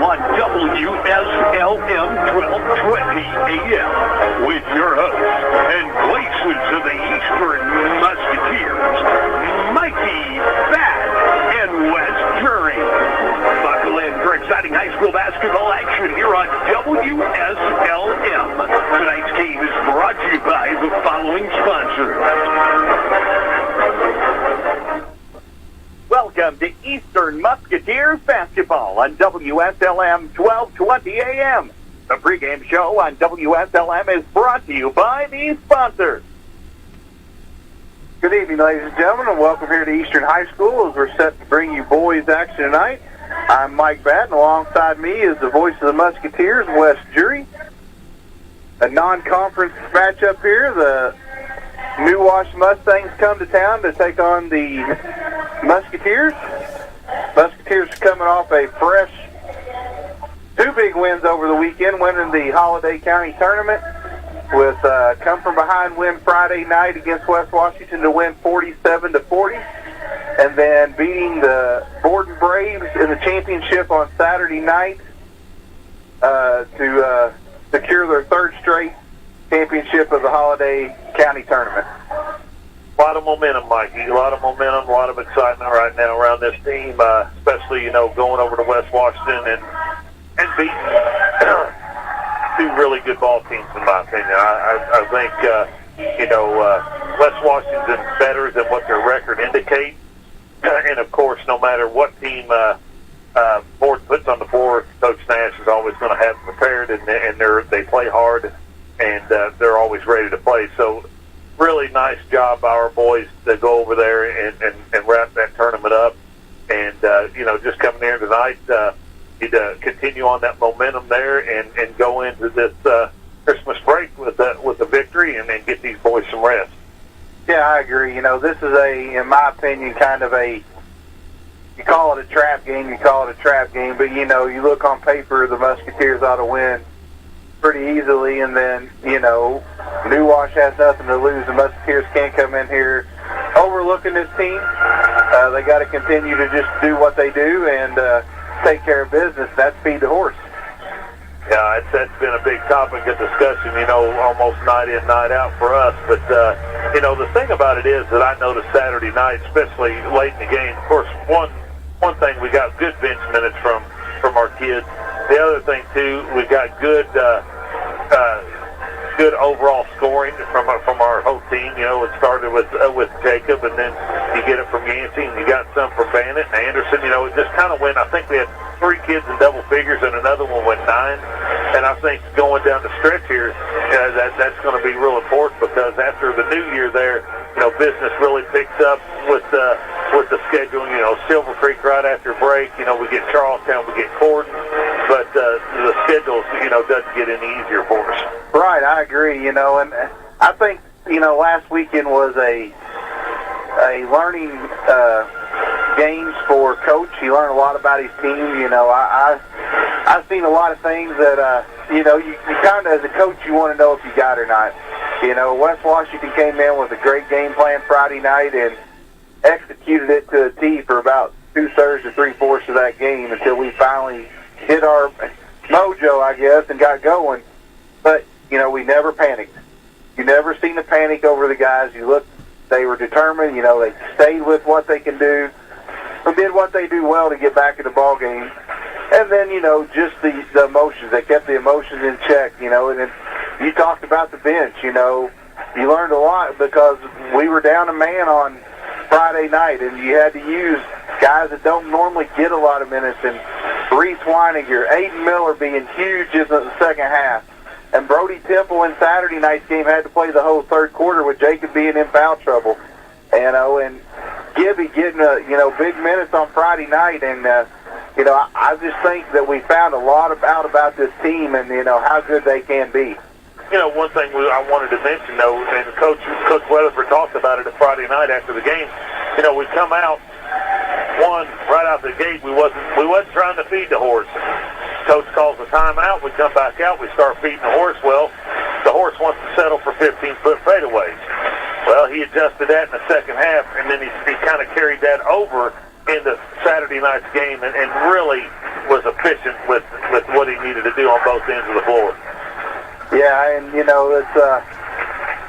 on WSLM 1220 AM with your hosts and voices of the Eastern Musketeers, Mikie, Thad, and Wes Jury. Buckle in for exciting high school basketball action here on WSLM. Tonight's game is brought to you by the following sponsors. Welcome to Eastern Musketeers basketball on WSLM 1220 AM. The pregame show on WSLM is brought to you by these sponsors. Good evening, ladies and gentlemen, and welcome here to Eastern High School as we're set to bring you boys action tonight. I'm Mike Batten. Alongside me is the voice of the Musketeers, Wes Jury. A non-conference matchup here. The New Wash Mustangs come to town to take on the Musketeers. Musketeers are coming off a fresh two big wins over the weekend, winning the Holiday County Tournament with come from behind win Friday night against West Washington to win 47-40, and then beating the Borden Braves in the championship on Saturday night to secure their third straight championship of the Holiday County Tournament. A lot of momentum, Mikey. A lot of momentum, a lot of excitement right now around this team, especially, going over to West Washington and beating two really good ball teams, in my opinion. I think, West Washington's better than what their record indicates. And, of course, no matter what team Borden puts on the floor, Coach Nash is always going to have them prepared, and they play hard, and they're always ready to play. So, really nice job by our boys to go over there and wrap that tournament up. And, just coming there tonight, need to continue on that momentum there and go into this Christmas break with a victory and then get these boys some rest. Yeah, I agree. This is in my opinion, kind of you call it a trap game, but, you look on paper, the Musketeers ought to win pretty easily, and then, New Wash has nothing to lose. The Musketeers can't come in here overlooking this team. They got to continue to just do what they do and take care of business. That's feed the horse. Yeah, that's been a big topic of discussion, almost night in, night out for us. But, the thing about it is that I noticed Saturday night, especially late in the game, of course, one thing, we got good bench minutes from our kids. The other thing, too, we got good overall scoring from our whole team. It started with Jacob, and then you get it from Yancey, and you got some from Bannett and Anderson. It just kind of went. I think we had 3 kids in double figures, and another one went 9. And I think going down the stretch here, that's going to be real important, because after the new year there, business really picks up with the schedule. Silver Creek right after break. We get Charlestown, we get Corden, but the schedule, doesn't get any easier for us. Right, I agree. And I think last weekend was a learning games for Coach. He learned a lot about his team. I've seen a lot of things that you kind of, as a coach, you want to know if you got or not. West Washington came in with a great game plan Friday night and executed it to a T for about 2/3 to 3/4 of that game until we finally hit our mojo, I guess, and got going. But, we never panicked. You never seen the panic over the guys. You look, they were determined. They stayed with what they can do and did what they do well to get back in the ball game. And then, just the emotions. They kept the emotions in check, and then you talked about the bench. You learned a lot because we were down a man on Friday night, and you had to use guys that don't normally get a lot of minutes, and Reese Weininger, Aiden Miller being huge in the second half, and Brody Temple in Saturday night's game had to play the whole third quarter with Jacob being in foul trouble, and Gibby getting big minutes on Friday night, and I just think that we found a lot out about this team and how good they can be. One thing I wanted to mention, though, and Coach Weatherford talked about it Friday night after the game. We come out, right out the gate, we wasn't trying to feed the horse. Coach calls the timeout. We come back out. We start feeding the horse. Well, the horse wants to settle for 15-foot fadeaways. Well, he adjusted that in the second half, and then he kind of carried that over into Saturday night's game and really was efficient with what he needed to do on both ends of the floor. Yeah, and, you know,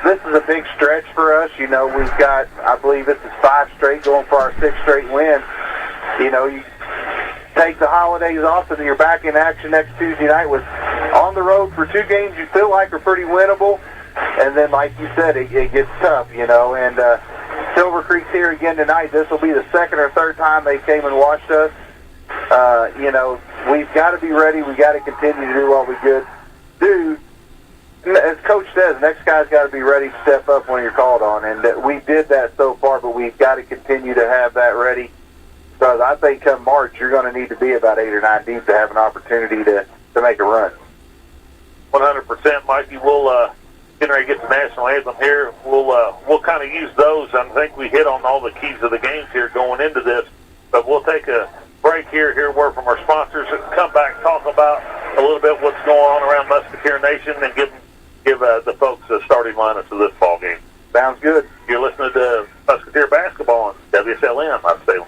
this is a big stretch for us. You know, we've got, I believe this is 5 straight, going for our 6th straight win. You know, you take the holidays off and you're back in action next Tuesday night with on the road for 2 games you feel like are pretty winnable. And then, like you said, it gets tough, you know. And Silver Creek's here again tonight. This will be the 2nd or 3rd time they came and watched us. You know, we've got to be ready. We've got to continue to do what we do. As Coach says, next guy's got to be ready to step up when you're called on. And we did that so far, but we've got to continue to have that ready. Because I think come March, you're going to need to be about 8 or 9 deep to have an opportunity to make a run. 100%, Mikey. We'll get ready to get the national anthem here. We'll kind of use those. I think we hit on all the keys of the games here going into this. But we'll take a break here, hear a word from our sponsors, and come back and talk about a little bit what's going on around Musketeer Nation and give the folks the starting lineups of this ball game. Sounds good. You're listening to Musketeer Basketball on WSLM, I'd say.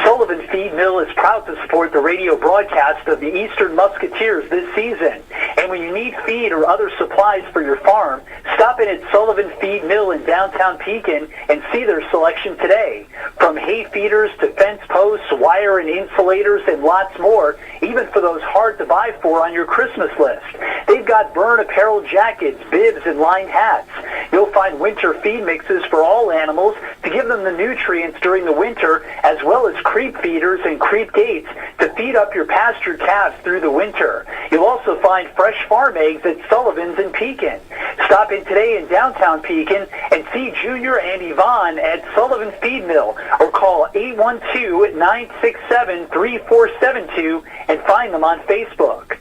Sullivan Feed Mill is proud to support the radio broadcast of the Eastern Musketeers this season. And when you need feed or other supplies for your farm, stop in at Sullivan Feed Mill in downtown Pekin and see their selection today. From hay feeders to fence posts, wire and insulators, and lots more, even for those hard to buy for on your Christmas list. They've got burn apparel jackets, bibs, and lined hats. You'll find winter feed mixes for all animals to give them the nutrients during the winter, as well as creep feeders and creep gates to feed up your pastured calves through the winter. You'll also find fresh farm eggs at Sullivan's in Pekin. Stop in today in downtown Pekin and see Junior and Yvonne at Sullivan Feed Mill, or call 812-967-3472 and find them on Facebook.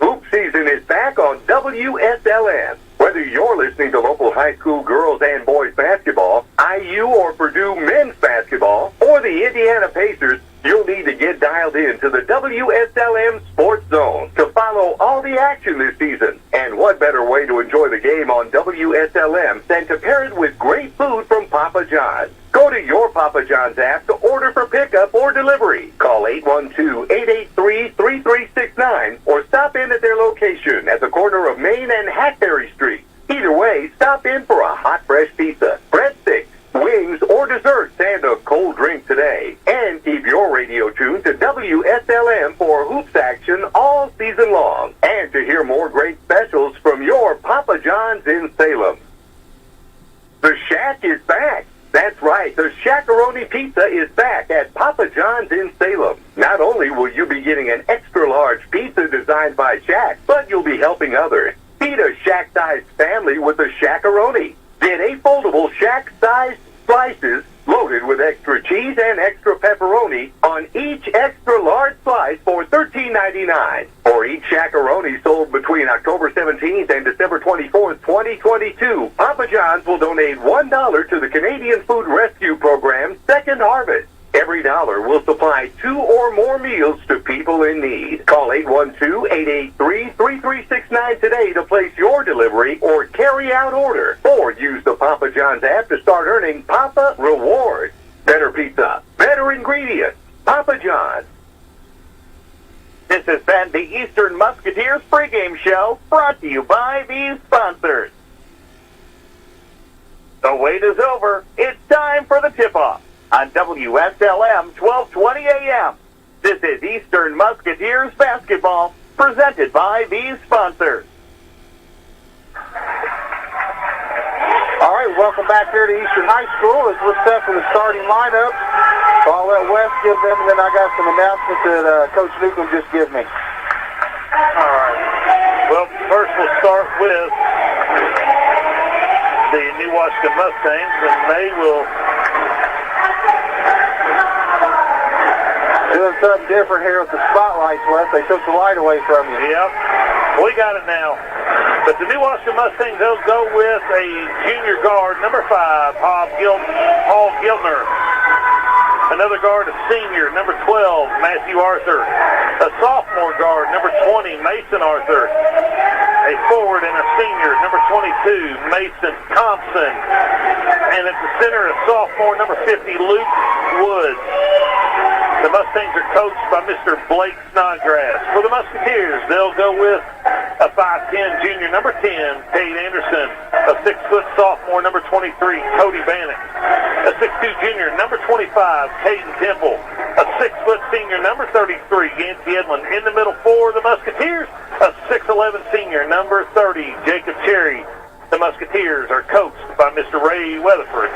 Hoop season is back on WSLM. Whether you're listening to local high school girls and boys basketball, IU or Purdue men's basketball, or the Indiana Pacers, you'll need to get dialed in to the WSLM Sports Zone to follow all the action this season. And what better way to enjoy the game on WSLM than to pair it with great food from Papa John's? Go to your Papa John's app to order for pickup or delivery. Call 812-883-3369 or stop in at their location at the corner of Main and Hackberry Street. Either way, stop in for a hot, fresh pizza, breadsticks, wings, or desserts, and a cold drink today. And keep your radio tuned to WSLM for hoops action all season long. And to hear more great specials from your Papa John's in Salem. The Shack is back. That's right, the Shackaroni Pizza is back at Papa John's in Salem. Not only will you be getting an extra-large pizza designed by Shaq, but you'll be helping others. Feed a Shack-sized family with a Shackaroni. Get 8 foldable Shack-sized slices loaded with extra cheese and extra pepperoni on each extra-large slice for $13.99. For each Shackaroni sold between October 17th and December 24th, 2022, Papa John's will donate $1 to the Canadian Food Rescue Program's Second Harvest. Every dollar will supply 2 or more meals to people in need. Call 812-883-3369 today to place your delivery or carry-out order. Or use the Papa John's app to start earning Papa Rewards. Better pizza, better ingredients. Papa John's. This has been the Eastern Musketeers pregame show, brought to you by these sponsors. The wait is over. It's time for the tip-off on WSLM 1220 AM. This is Eastern Musketeers basketball, presented by these sponsors. All right, welcome back here to Eastern High School as we're set for the starting lineup. I'll let Wes give them, and then I got some announcements that Coach Newcomb just gave me. All right. Well, first we'll start with the New Washington Mustangs, and they will doing something different here with the spotlights, Wes. They took the light away from you. Yep. We got it now. But the New Washington Mustangs, they'll go with a junior guard, number 5, Paul Giltner. Another guard, a senior, number 12, Matthew Arthur. A sophomore guard, number 20, Mason Arthur. a forward and a senior, number 22, Mason Thompson. And at the center, a sophomore, number 50, Luke Woods. The Mustangs are coached by Mr. Blake Snodgrass. For the Musketeers, they'll go with a 5'10 junior, number 10, Cade Anderson. A 6-foot sophomore, number 23, Cody Bannock. A 6'2 junior, number 25, Caden Temple. A 6-foot senior, number 33, Yancey Edlin. In the middle for the Musketeers, a 6'11 senior, number 30, Jacob Cherry. The Musketeers are coached by Mr. Ray Weatherford.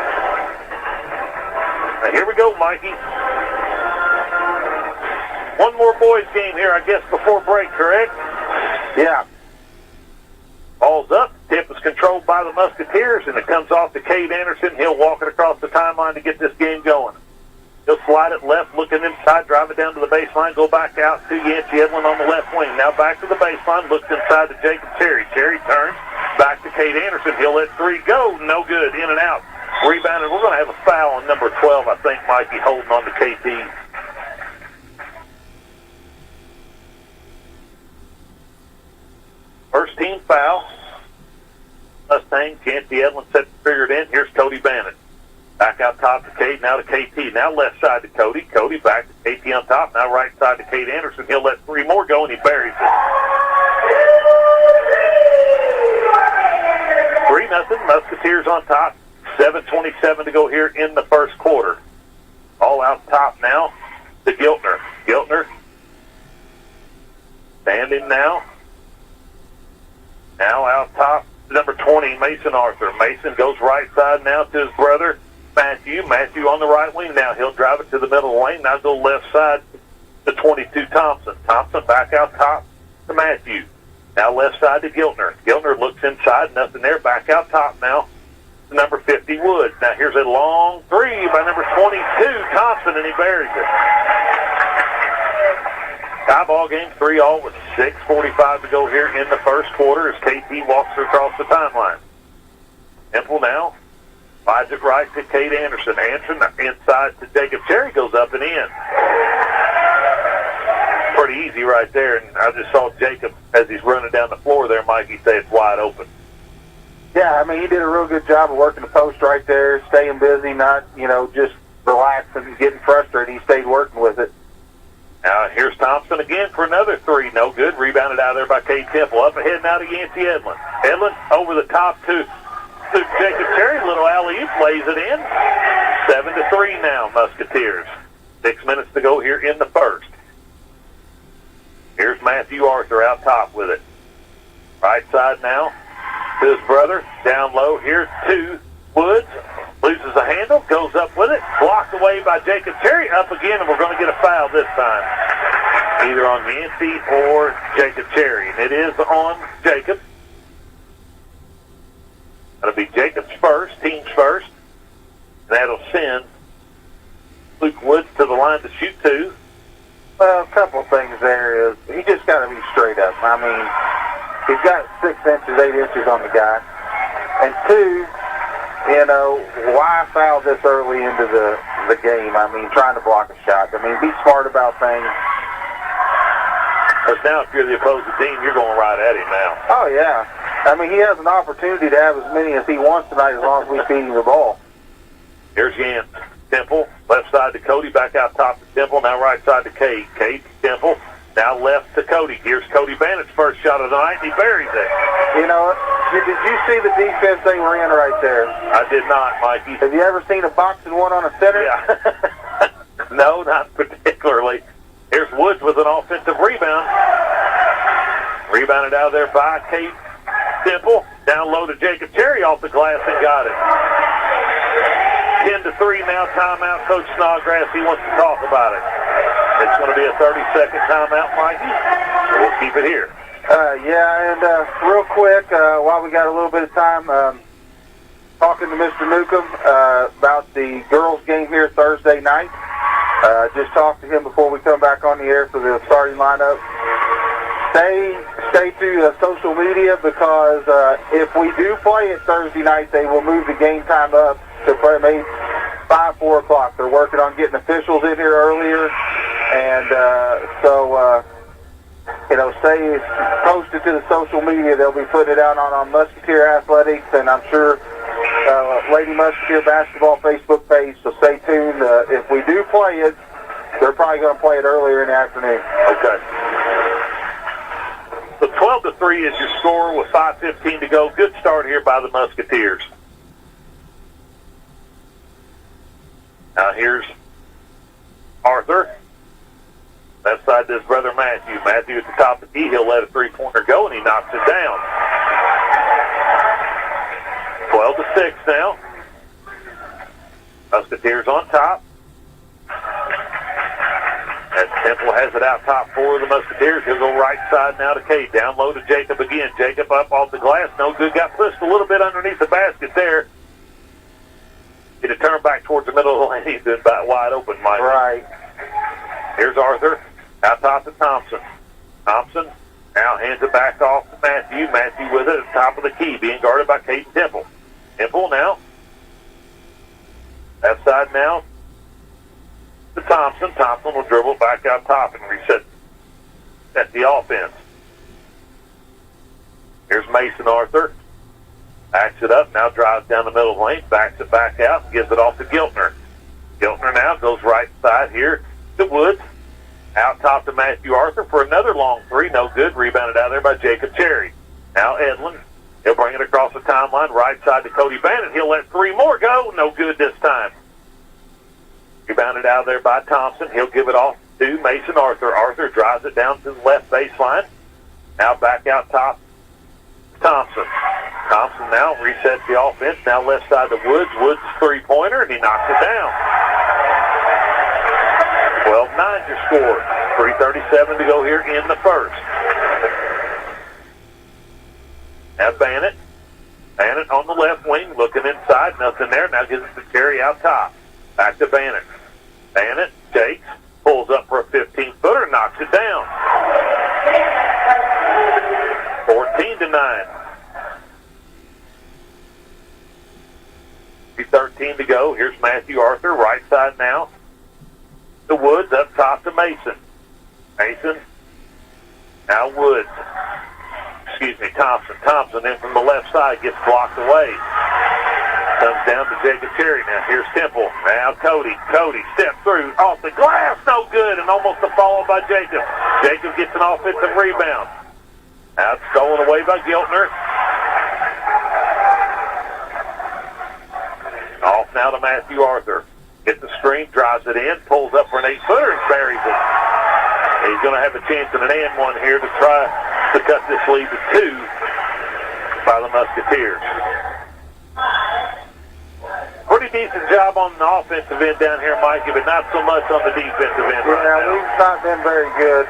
Now here we go, Mikey. One more boys game here, I guess, before break, correct? Yeah. Ball's up. Tip is controlled by the Musketeers, and it comes off to Cade Anderson. He'll walk it across the timeline to get this game going. He'll slide it left, looking inside, drive it down to the baseline, go back out to Yancey Edlin on the left wing. Now back to the baseline, looks inside to Jacob Cherry. Cherry turns back to Cade Anderson. He'll let three go. No good. In and out. Rebounded. We're going to have a foul on number 12, I think, Mikey, holding on to KT. First team foul. Mustangs, Yancey Edlin set to figure it in. Here's Cody Bannon. Back out top to Cade, now to KT. Now left side to Cody. Cody back to KT on top. Now right side to Cade Anderson. He'll let three more go, and he buries it. 3-0. Musketeers on top. 7:27 to go here in the first quarter. All out top now to Giltner. Giltner standing now. Now out top, number 20, Mason Arthur. Mason goes right side now to his brother, Matthew. Matthew on the right wing now. He'll drive it to the middle of the lane. Now go left side to 22, Thompson. Thompson back out top to Matthew. Now left side to Giltner. Giltner looks inside. Nothing there. Back out top now to number 50, Woods. Now here's a long three by number 22, Thompson, and he buries it. Tie ball game, 3-all with 6:45 to go here in the first quarter as KT walks across the timeline. Temple now slides it right to Cade Anderson. Anderson inside to Jacob Cherry, goes up and in. Pretty easy right there, and I just saw Jacob as he's running down the floor there, Mikey, say it's wide open. Yeah, I mean, he did a real good job of working the post right there, staying busy, not, just relaxing and getting frustrated. He stayed working with it. Now here's Thompson again for another three. No good. Rebounded out there by Cade Temple. Up ahead now to Yancey Edlin. Edlin over the top to Jacob Cherry. Little alley-oop, lays it in. 7-3 now, Musketeers. 6 minutes to go here in the first. Here's Matthew Arthur out top with it. Right side now to his brother. Down low here to Woods. Loses a handle, goes up with it, blocked away by Jacob Cherry, up again, and we're going to get a foul this time. Either on Yancey or Jacob Cherry. And it is on Jacob. That'll be Jacob's first, team's first. And that'll send Luke Woods to the line to shoot two. Well, a couple of things there is he just got to be straight up. I mean, he's got 6 inches, 8 inches on the guy. And two, why foul this early into the game? I mean, trying to block a shot. I mean, be smart about things. Because now if you're the opposing team, you're going right at him now. Oh, yeah. I mean, he has an opportunity to have as many as he wants tonight as long as we feed him the ball. Here's Yance. Temple, left side to Cody, back out top to Temple, now right side to Cade. Cade, Temple, now left to Cody. Here's Cody Bannock's first shot of the night, and he buries it. Did you see the defense they were in right there? I did not, Mikey. Have you ever seen a boxing one on a center? Yeah. No, not particularly. Here's Woods with an offensive rebound. Rebounded out of there by Cade Temple. Down low to Jacob Cherry off the glass and got it. 10-3 now, timeout. Coach Snodgrass, he wants to talk about it. It's going to be a 30-second timeout, Mikey. So we'll keep it here. Real quick, while we got a little bit of time, talking to Mr. Newcomb about the girls' game here Thursday night. Just talked to him before we come back on the air for the starting lineup. Stay to social media because if we do play it Thursday night, they will move the game time up to maybe 4 o'clock. They're working on getting officials in here earlier, and so post it to the social media. They'll be putting it out on Musketeer Athletics, and I'm sure Lady Musketeer Basketball Facebook page, so stay tuned. If we do play it, they're probably going to play it earlier in the afternoon. Okay. So 12-3 is your score with 5:15 to go. Good start here by the Musketeers. Now here's Arthur. Left side to his brother Matthew. Matthew at the top of the key. He'll let a three-pointer go, and he knocks it down. 12-6 now. Musketeers on top. As Temple has it out top for the Musketeers. He'll go right side now to Cade. Down low to Jacob again. Jacob up off the glass. No good. Got pushed a little bit underneath the basket there. Get a turn back towards the middle of the lane. He's been about wide open, Mike. Right. Here's Arthur. Out top to Thompson. Thompson now hands it back off to Matthew. Matthew with it at the top of the key, being guarded by Caden Temple. Temple now. Left side now to Thompson. Thompson will dribble back out top and reset the offense. Here's Mason Arthur. Backs it up, now drives down the middle of the lane, backs it back out, and gives it off to Giltner. Giltner now goes right side here to Woods. Out top to Matthew Arthur for another long three. No good. Rebounded out there by Jacob Cherry. Now Edlin. He'll bring it across the timeline. Right side to Cody Bannon. He'll let three more go. No good this time. Rebounded out there by Thompson. He'll give it off to Mason Arthur. Arthur drives it down to the left baseline. Now back out top. Thompson. Thompson now resets the offense. Now left side to Woods. Woods' three-pointer, and he knocks it down. 12-9 your score. 3:37 to go here in the first. Now Bannon. Bannon on the left wing, looking inside. Nothing there. Now gives it to Cherry out top. Back to Bannon. Bannon takes, pulls up for a 15-footer, and knocks it down. 14-9. 13 to go. Here's Matthew Arthur, right side now. The Woods up top to Mason. Mason. Now Woods. Thompson. Thompson in from the left side gets blocked away. Comes down to Jacob Cherry. Now here's Temple. Now Cody. Cody steps through off the glass. No good, and almost a follow by Jacob. Jacob gets an offensive rebound. Now it's stolen away by Giltner. Off now to Matthew Arthur. Gets the screen, drives it in, pulls up for an 8-footer, and buries it. He's going to have a chance in an and one here to try to cut this lead to 2 by the Musketeers. Pretty decent job on the offensive end down here, Mikey, but not so much on the defensive end right now. We've not been very good.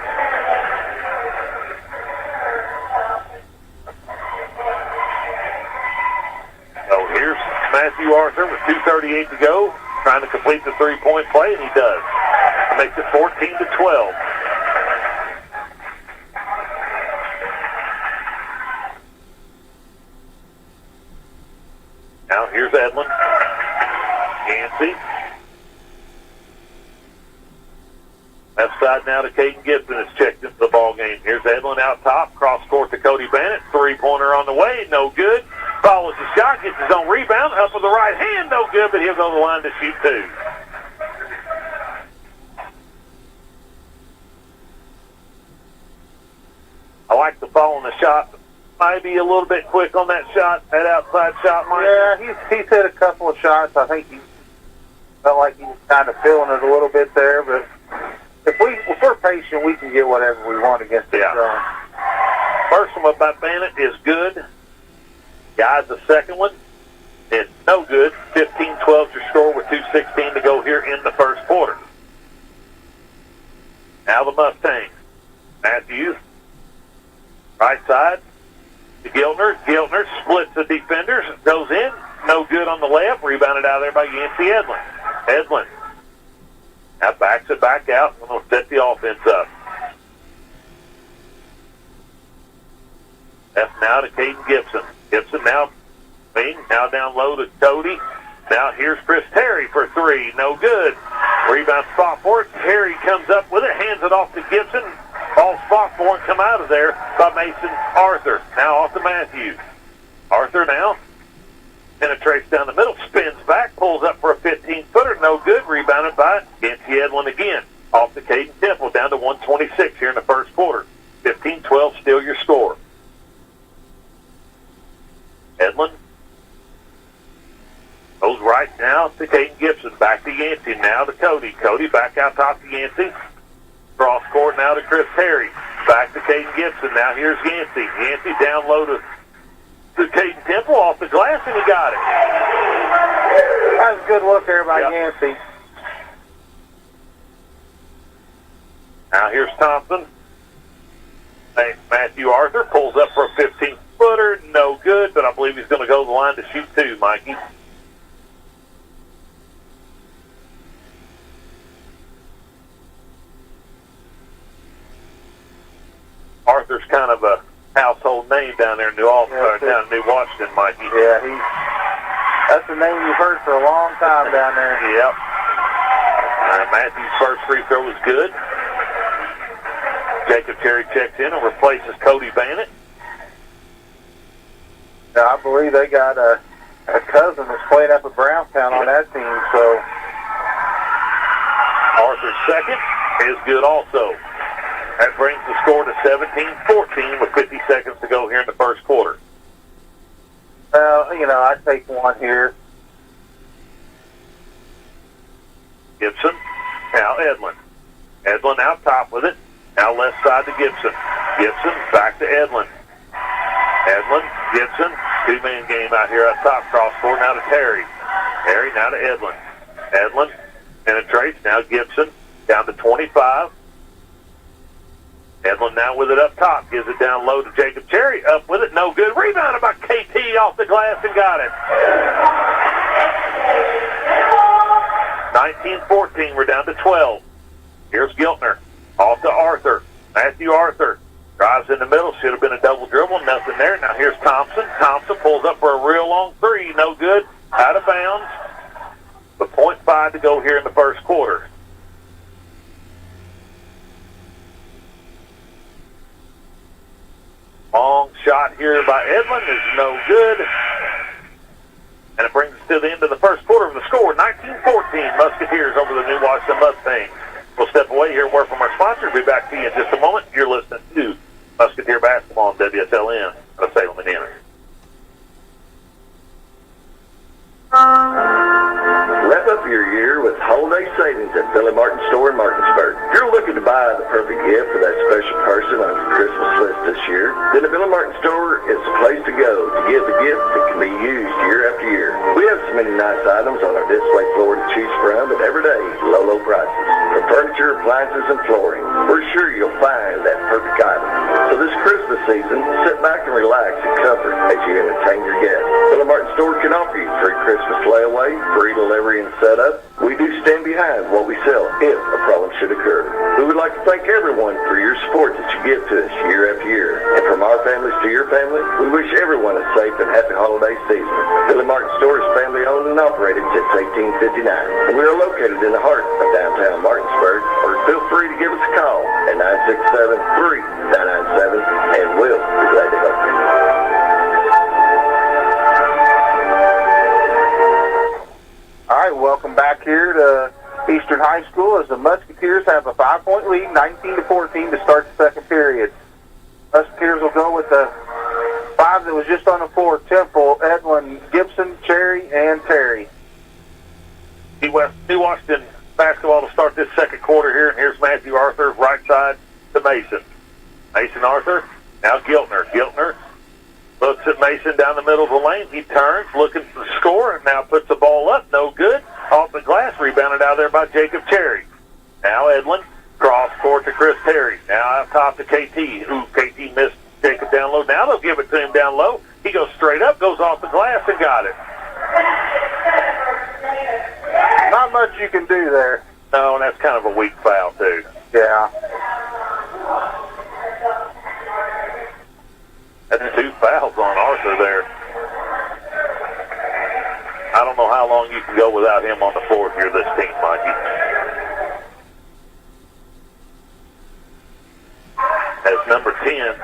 So here's Matthew Arthur with 2:38 to go, trying to complete the three-point play, and he does. Makes it 14-12. Now here's Edlin. Yancey. Left side now to Caden Gibson. It's checked into the ball game. Here's Edlin out top. Cross court to Cody Bennett. Three-pointer on the way. No good. Follows the shot. Gets his own rebound. Up with the right hand. No good, but he'll go to the line to shoot 2. I like the ball on the shot. Maybe a little bit quick on that shot, that outside shot, Mike. Yeah, he's hit a couple of shots. I think he felt like he was kind of feeling it a little bit there, but if we're patient, we can get whatever we want against this zone. First one by Bennett is good. Guys, the second one is no good. 15-12 your score with 2:16 to go here in the first quarter. Now the Mustangs. Matthews, right side to Giltner. Giltner splits the defenders, goes in, no good on the left, rebounded out of there by Yancey Edlin. Edlin now backs it back out, and will set the offense up. That's now to Caden Gibson. Gibson now down low to Cody. Now here's Chris Terry for 3. No good. Rebound spot for it. Terry comes up with it, hands it off to Gibson. Ball spot for and come out of there by Mason Arthur. Now off to Matthews. Arthur now penetrates down the middle, spins back, pulls up for a 15-footer, no good, rebounded by Yancey Edlin again. Off to Caden Temple, down to 126 here in the first quarter. 15-12, still your score. Edlin goes right now to Caden Gibson, back to Yancey, now to Cody. Cody back out top to Yancey. Cross court now to Chris Terry. Back to Caden Gibson, now here's Yancey. Yancey down low to Caden Temple, off the glass, and he got it. That was a good look there by Yancey. Now here's Thompson. Matthew Arthur pulls up for a 15-footer. No good, but I believe he's going to go to the line to shoot two, Mikey. Arthur's kind of a household name down there in New Washington, Mikey. Yeah, that's a name you've heard for a long time down there. Yep. Matthew's first free throw was good. Jacob Cherry checks in and replaces Cody Bannett. Now, I believe they got a cousin that's playing up at Brownstown on that team, so. Arthur's second is good also. That brings the score to 17-14 with 50 seconds to go here in the first quarter. Well, I take one here. Gibson, now Edlin. Edlin out top with it. Now left side to Gibson. Gibson back to Edlin. Edlin, Gibson, two-man game out here up top. Cross court now to Terry. Terry now to Edlin. Edlin penetrates. Now Gibson down to 25. Edlin now with it up top. Gives it down low to Jacob Cherry. Up with it. No good. Rebounded by KT off the glass and got it. 19-14. We're down to 12. Here's Giltner. Off to Arthur. Matthew Arthur drives in the middle. Should have been a double dribble. Nothing there. Now here's Thompson. Thompson pulls up for a real long three. No good. Out of bounds. The .5 to go here in the first quarter. Long shot here by Edlin is no good. And it brings us to the end of the first quarter of the score. 19-14, Musketeers over the New Washington Mustangs. We'll step away here and word from our sponsors. We'll be back to you in just a moment. You're listening to Musketeer Basketball on WSLM out of Salem, Indiana. Wrap up your year with holiday savings at Billy Martin Store in Martinsburg. If you're looking to buy the perfect gift for that special person on your Christmas list this year, then the Billy Martin Store is the place to go to give the gift that can be used year after year. We have so many nice items on our display floor to choose from at everyday low prices. For furniture, appliances, and flooring, we're sure you'll find that perfect item. So this Christmas season, sit back and relax in comfort as you entertain your guests. Billy Martin Store can offer you free Christmas layaway, free delivery and setup. We do stand behind what we sell if a problem should occur. We would like to thank everyone for your support that you give to us year after year. And from our families to your family, we wish everyone a safe and happy holiday season. Billy Martin Store is family owned and operated since 1859. And we are located in the heart of downtown Martinsburg. Or feel free to give us a call at 967-3997 and we'll be glad to help you. All right, welcome back here to Eastern High School as the Musketeers have a 5-point lead, 19-14 to start the second period. Musketeers will go with the five that was just on the floor: Temple, Edlin, Gibson, Cherry, and Terry. New Washington basketball to start this second quarter here, and here's Matthew Arthur, right side to Mason. Mason Arthur, now Giltner. Giltner looks at Mason down the middle of the lane. He turns, looking for the score, and now puts the ball up. No good. Off the glass, rebounded out there by Jacob Cherry. Now Edlin, cross court to Chris Terry. Now out top to KT. KT missed Jacob down low. Now they'll give it to him down low. He goes straight up, goes off the glass, and got it. Not much you can do there. No, and that's kind of a weak foul, too. Yeah. That's two fouls on Arthur there. I don't know how long you can go without him on the floor if you're this team, Mikey. as number 10,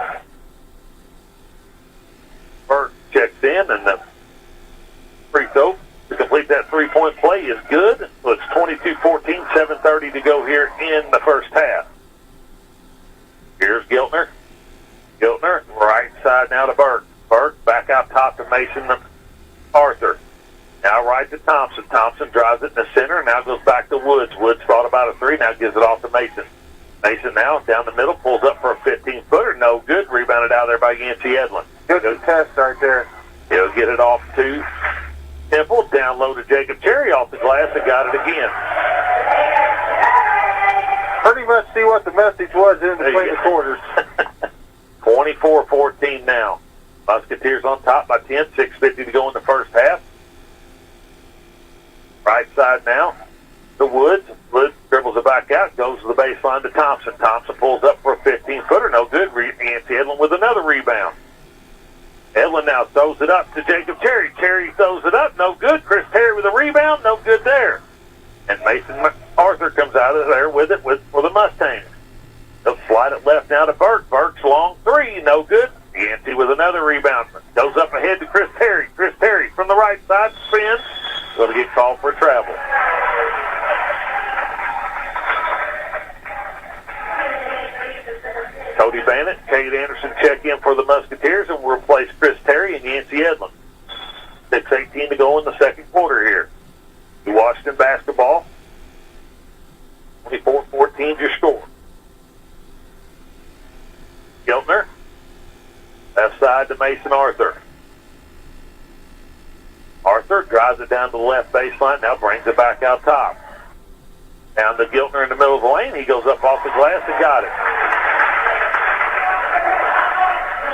Burke checks in, and the free throw to complete that three-point play is good. So it's 22-14, 7:30 to go here in the first half. Here's Giltner. Giltner, right side now to Burke. Burke back out top to Mason Arthur. Now right to Thompson. Thompson drives it in the center, now goes back to Woods. Woods thought about a three, now gives it off to Mason. Mason now down the middle, pulls up for a 15-footer. No good. Rebounded out there by Yancey Edlin. Good test right there. He'll get it off to Temple. Down low to Jacob Cherry off the glass and got it again. Pretty much see what the message was in between the quarters. 24-14 now. Musketeers on top by 10, 6:50 to go in the first half. Right side now to Woods. Woods dribbles it back out, goes to the baseline to Thompson. Thompson pulls up for a 15-footer, no good. Yancey Edlin with another rebound. Edlin now throws it up to Jacob Cherry. Cherry throws it up, no good. Chris Terry with a rebound, no good there. And Mason Arthur comes out of there with it for the Mustangs. They'll slide it left now to Burke. Burke's long three, no good. Yancey with another rebound. Goes up ahead to Chris Terry. Chris Terry from the right side spins. Going to get called for travel. Cody Bannett, Cade Anderson check in for the Musketeers and will replace Chris Terry and Yancey Edlin. 6:18 to go in the second quarter here. Washington basketball. 24-14 your score. Giltner. Left side to Mason Arthur. Arthur drives it down to the left baseline, now brings it back out top. Down to Giltner in the middle of the lane. He goes up off the glass and got it.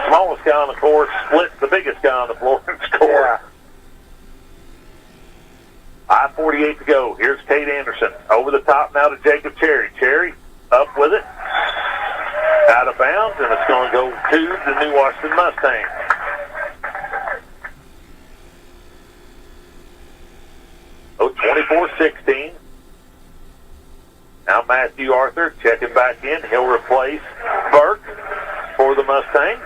Smallest guy on the court splits the biggest guy on the floor and scores. 5:48 to go. Here's Cade Anderson. Over the top now to Jacob Cherry. Cherry up with it. Out of bounds, and it's going to go to the New Washington Mustangs. Oh, 24-16. Now Matthew Arthur checking back in. He'll replace Burke for the Mustangs.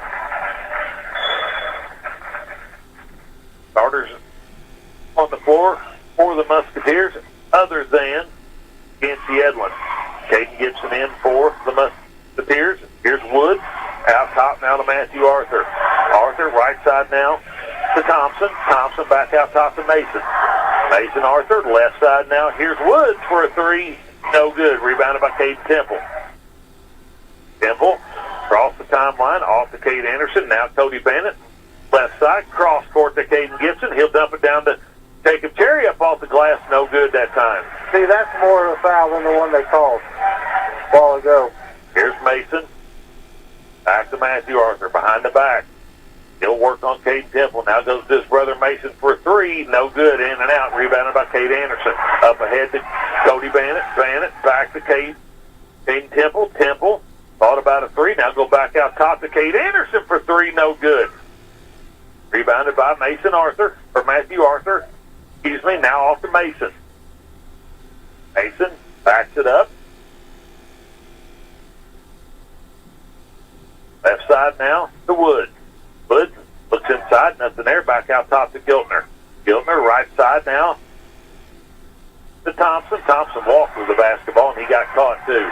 Starters on the floor for the Musketeers, other than Yancey Edlin. Caden Gibson in for the Musketeers. Here's Woods. Out top now to Matthew Arthur. Arthur right side now to Thompson. Thompson back out top to Mason. Mason Arthur left side now. Here's Woods for a three. No good. Rebounded by Cade Temple. Temple across the timeline off to Cade Anderson. Now Cody Bannett. Left side, cross court to Caden Gibson. He'll dump it down to Jacob Cherry up off the glass. No good that time. See, that's more of a foul than the one they called a while ago. Here's Mason. Back to Matthew Arthur. Behind the back. He'll work on Cade Temple. Now goes to his brother Mason for a three. No good. In and out. Rebounded by Cade Anderson. Up ahead to Cody Bannett. Bannett back to Cade Temple. Temple thought about a three. Now go back out top to Cade Anderson for three. No good. Rebounded by Matthew Arthur. Excuse me. Now off to Mason. Mason backs it up. Left side now to Woods. Woods looks inside, nothing there. Back out top to Giltner. Giltner right side now to Thompson. Thompson walked with the basketball, and he got caught too.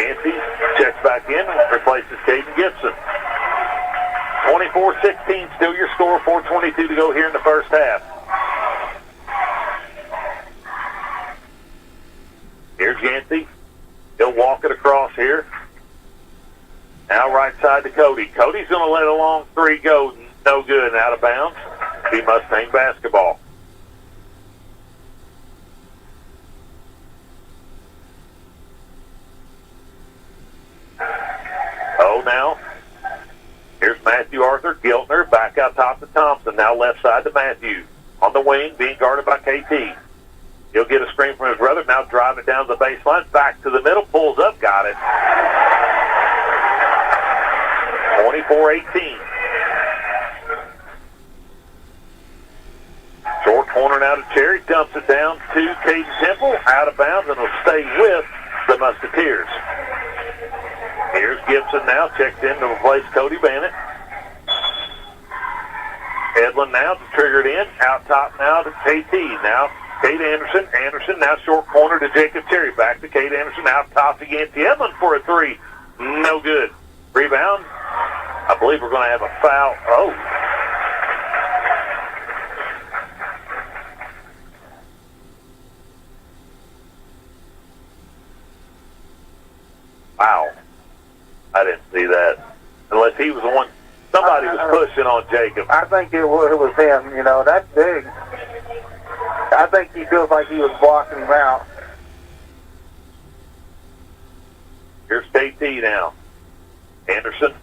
Yancey checks back in and replaces Caden Gibson. 24-16, still your score. 4:22 to go here in the first half. Here's Yancey. He'll walk it across here. Now right side to Cody. Cody's going to let a long three go. No good and out of bounds. Be Mustang basketball. Oh, now. Here's Matthew Arthur. Giltner back out top to Thompson. Now left side to Matthew. On the wing, being guarded by KT. He'll get a screen from his brother. Now drive it down the baseline. Back to the middle. Pulls up. Got it. 24-18. Short corner now to Cherry. Cherry dumps it down to Caden Temple, out of bounds, and will stay with the Musketeers. Here's Gibson now, checked in to replace Cody Bannett. Edlin now to trigger it in, out top now to KT. Now Kate Anderson. Anderson now short corner to Jacob Cherry. Back to Kate Anderson, out top to Yancey Edlin for a three. No good. Rebound. I believe we're going to have a foul. Oh. Wow. I didn't see that. Unless he was the one. Somebody was pushing on Jacob. I think it was him. You know, that's big. I think he feels like he was blocking him out. Here's KT now. Anderson.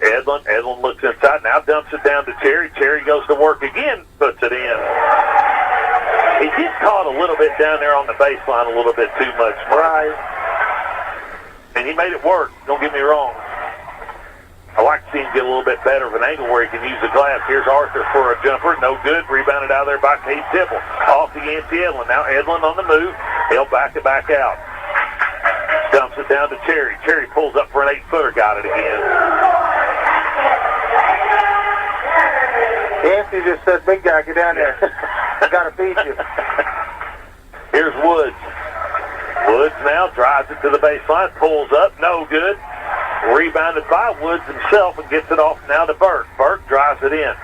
Edlin. Edlin looks inside. Now dumps it down to Cherry. Cherry goes to work again. Puts it in. He gets caught a little bit down there on the baseline a little bit too much. Right. And he made it work. Don't get me wrong. I like to see him get a little bit better of an angle where he can use the glass. Here's Arthur for a jumper. No good. Rebounded out there by Kate Temple. Off to Yancey Edlin. Now Edlin on the move. He'll back it back out. Dumps it down to Cherry. Cherry pulls up for an 8-footer. Got it again. Yancey just said, big guy, get down there. I got to beat you. Here's Woods. Woods now drives it to the baseline. Pulls up. No good. Rebounded by Woods himself and gets it off now to Burke. Burke drives it in.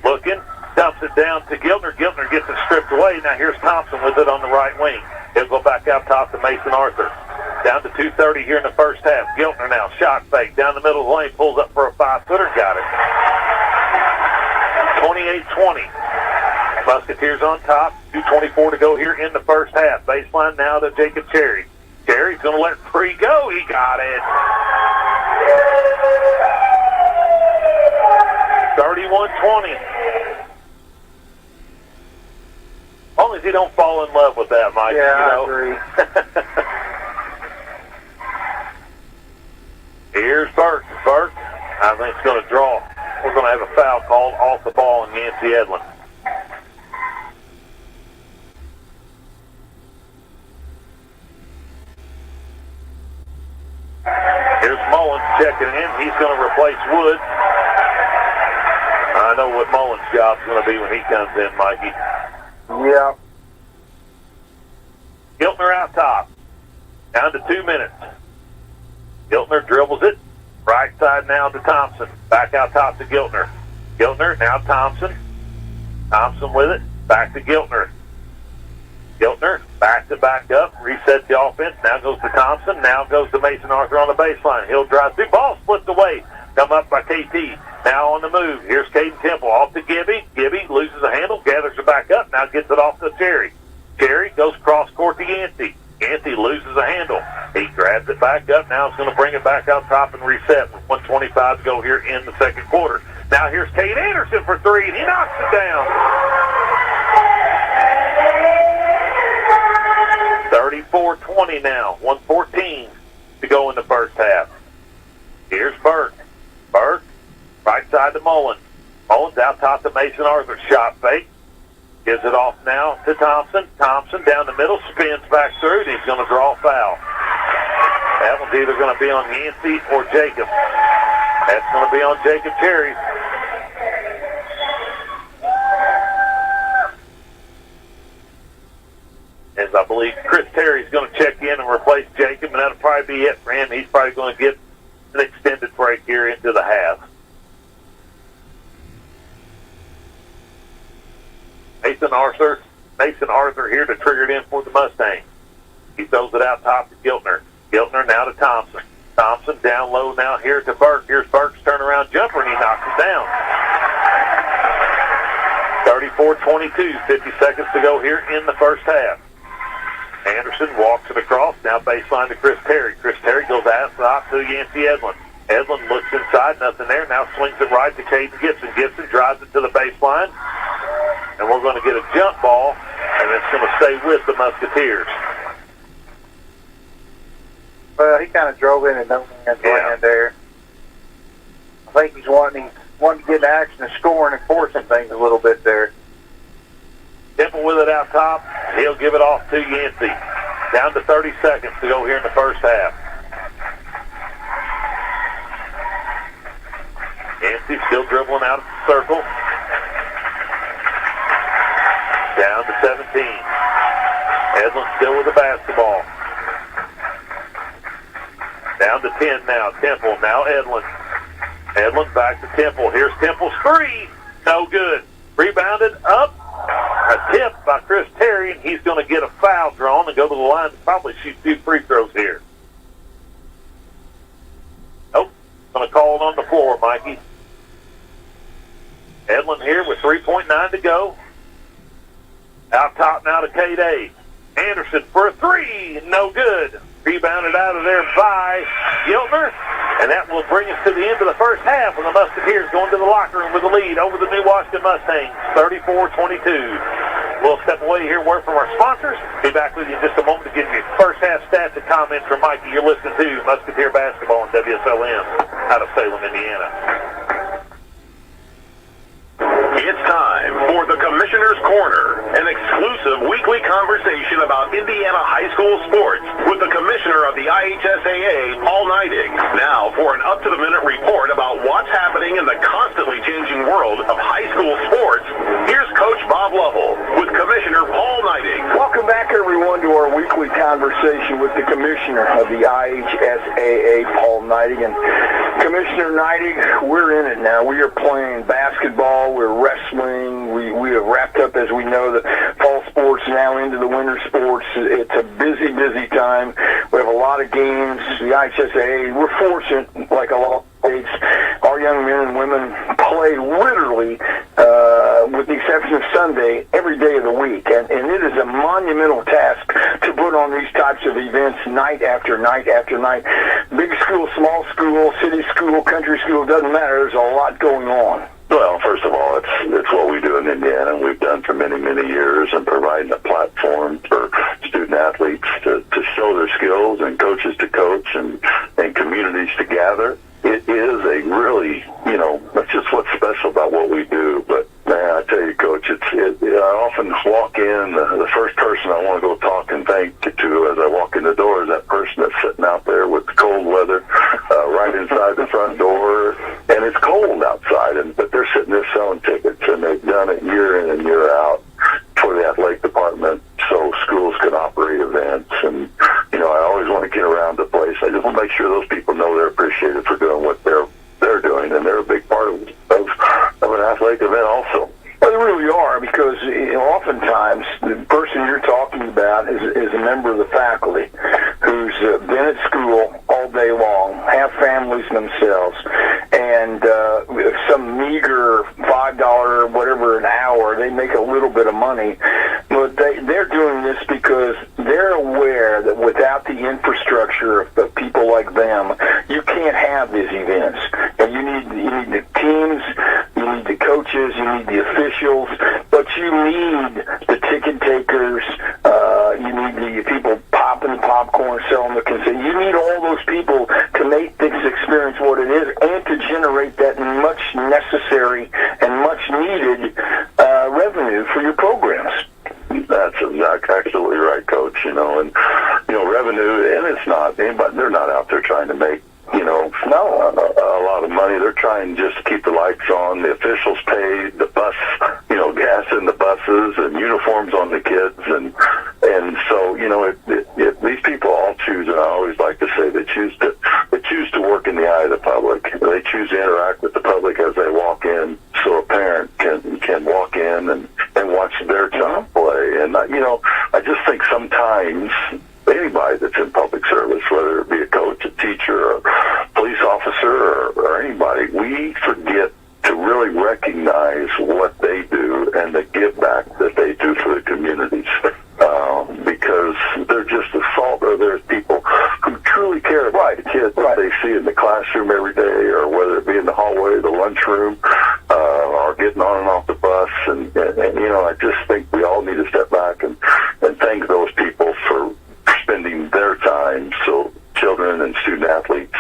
Looking, dumps it down to Giltner. Giltner gets it stripped away. Now here's Thompson with it on the right wing. He'll go back out top to Mason Arthur. Down to 2:30 here in the first half. Giltner now, shot fake. Down the middle of the lane, pulls up for a 5-footer. Got it. 28-20. Musketeers on top. 2:24 to go here in the first half. Baseline now to Jacob Cherry. Cherry's going to let free go. He got it. 31-20. As long as he don't fall in love with that, Mike. Yeah, you know. I agree. Here's Burke. Burke, I think it's going to draw. We're going to have a foul called off the ball in Yancey Edlin. Here's Mullins checking in. He's going to replace Wood. I know what Mullins' job's going to be when he comes in, Mikey. Yeah. Giltner out top. Down to 2 minutes. Giltner dribbles it. Right side now to Thompson. Back out top to Giltner. Giltner, now Thompson. Thompson with it. Back to Giltner. Giltner, back to back up. Resets the offense. Now goes to Thompson. Now goes to Mason Arthur on the baseline. He'll drive. The ball splits away. Come up by KT. Now on the move. Here's Caden Temple. Off to Gibby. Gibby loses a handle. Gathers it back up. Now gets it off to Cherry. Cherry goes cross court to Yancey. Yancey loses a handle. He grabs it back up. Now it's going to bring it back out top and reset with 1:25 to go here in the second quarter. Now here's Kate Anderson for three, and he knocks it down. 34-20 now. 1:14 to go in the first half. Here's Burke. Burke, right side to Mullins. Mullins out top to Mason Arthur. Shot fake. Gives it off now to Thompson. Thompson down the middle, spins back through, and he's going to draw a foul. That one's either going to be on Yancey or Jacob. That's going to be on Jacob Cherry. As I believe Chris Terry's going to check in and replace Jacob, and that'll probably be it for him. He's probably going to get an extended break here into the half. Mason Arthur here to trigger it in for the Mustangs. He throws it out top to Giltner. Giltner now to Thompson. Thompson down low now here to Burke. Here's Burke's turnaround jumper, and he knocks it down. 34-22, 50 seconds to go here in the first half. Anderson walks it across, now baseline to Chris Terry. Chris Terry goes out to Yancey Edlin. Edlin looks inside, nothing there, now swings it right to Caden Gibson. Gibson drives it to the baseline, and we're going to get a jump ball, and it's going to stay with the Musketeers. Well, he kind of drove in and no man's land there. I think he's wanting to get in action and scoring and forcing things a little bit there. Temple with it out top. He'll give it off to Yancey. Down to 30 seconds to go here in the first half. Yancey still dribbling out of the circle. Down to 17. Edlin still with the basketball. Down to 10 now. Temple, now Edlin. Edlin back to Temple. Here's Temple's three. No good. Rebounded up. A tip by Chris Terry, and he's going to get a foul drawn and go to the line to probably shoot 2 free throws here. Nope. Going to call it on the floor, Mikey. Edlin here with 3.9 to go. Out top now to K-Day. Anderson for a three. No good. Rebounded out of there by Giltner. And that will bring us to the end of the first half when the Musketeers going to the locker room with the lead over the New Washington Mustangs, 34-22. We'll step away here and word from our sponsors. Be back with you in just a moment to give you first half stats and comments from Mikey. You're listening to Musketeer Basketball on WSLM out of Salem, Indiana. It's time for the Commissioner's Corner, an exclusive weekly conversation about Indiana high school sports with the Commissioner of the IHSAA, Paul Neidig. Now for an up-to-the-minute report about what's happening in the constantly changing world of high school sports, here's Coach Bob Lovell with Commissioner Paul Neidig. Welcome back, everyone, to our weekly conversation with the Commissioner of the IHSAA, Paul Neidig. And Commissioner Neidig, we're in it now. We are playing basketball. We're wrestling. We have wrapped up, as we know, the fall sports now into the winter sports. It's a busy, busy time. We have a lot of games. The IHSAA, we're fortunate, like a lot of states, our young men and women play literally, with the exception of Sunday, every day of the week. And it is a monumental task to put on these types of events night after night after night. Big school, small school, city school, country school, doesn't matter. There's a lot going on. Well, first of all, it's what we do in Indiana, and we've done for many, many years, and providing a platform for student athletes to show their skills and coaches to coach and communities to gather. It is a really, that's just what's special about what we do. But, man, I tell you, Coach, I often walk in, the first person I want to go talk and thank to as I walk in the door is that person that's sitting out there with the cold weather right inside the front door, and it's cold outside, but they're sitting there selling tickets, and they've done it year in and year out for the athletic department so schools can operate events. And, I always want to get around the place. I just want to make sure those people know they're appreciated for doing what they're doing, and they're a big part of an athletic event also. Well, they really are, because oftentimes the person you're talking about is a member of the faculty who's been at school all day long, have families themselves, and some meager $5 whatever an hour, they make a little bit of money, but they're doing this because they're aware that without the infrastructure of people like them, you can't have these events. And you need the teams, you need the coaches, you need the officials, but you need the ticket takers, you need the people popping popcorn, selling the concession. You need all those people to make this experience what it is and to generate that much necessary and much needed revenue for your programs. That's absolutely right, Coach. Revenue, and it's not anybody. They're not out there trying to make a lot of money. They're trying just to keep the lights on. The officials pay the bus, gas in the buses and uniforms on the kids, and so these people all choose. And I always like to say they choose to work in the eye of the public. They choose to interact with the public as they walk in, so a parent can walk in and watch their child play. And I just think sometimes anybody that's in public service, whether it be a coach, a teacher, a police officer, or anybody, we forget to really recognize what they do and the give back that they do for the communities, because they're just a salt, or there's people who truly care about the kids that they see in the classroom every day, or whether it be in the hallway, the lunchroom, or getting on and off the bus. And I just think we all need to step back and thank those people for spending their time so children and student athletes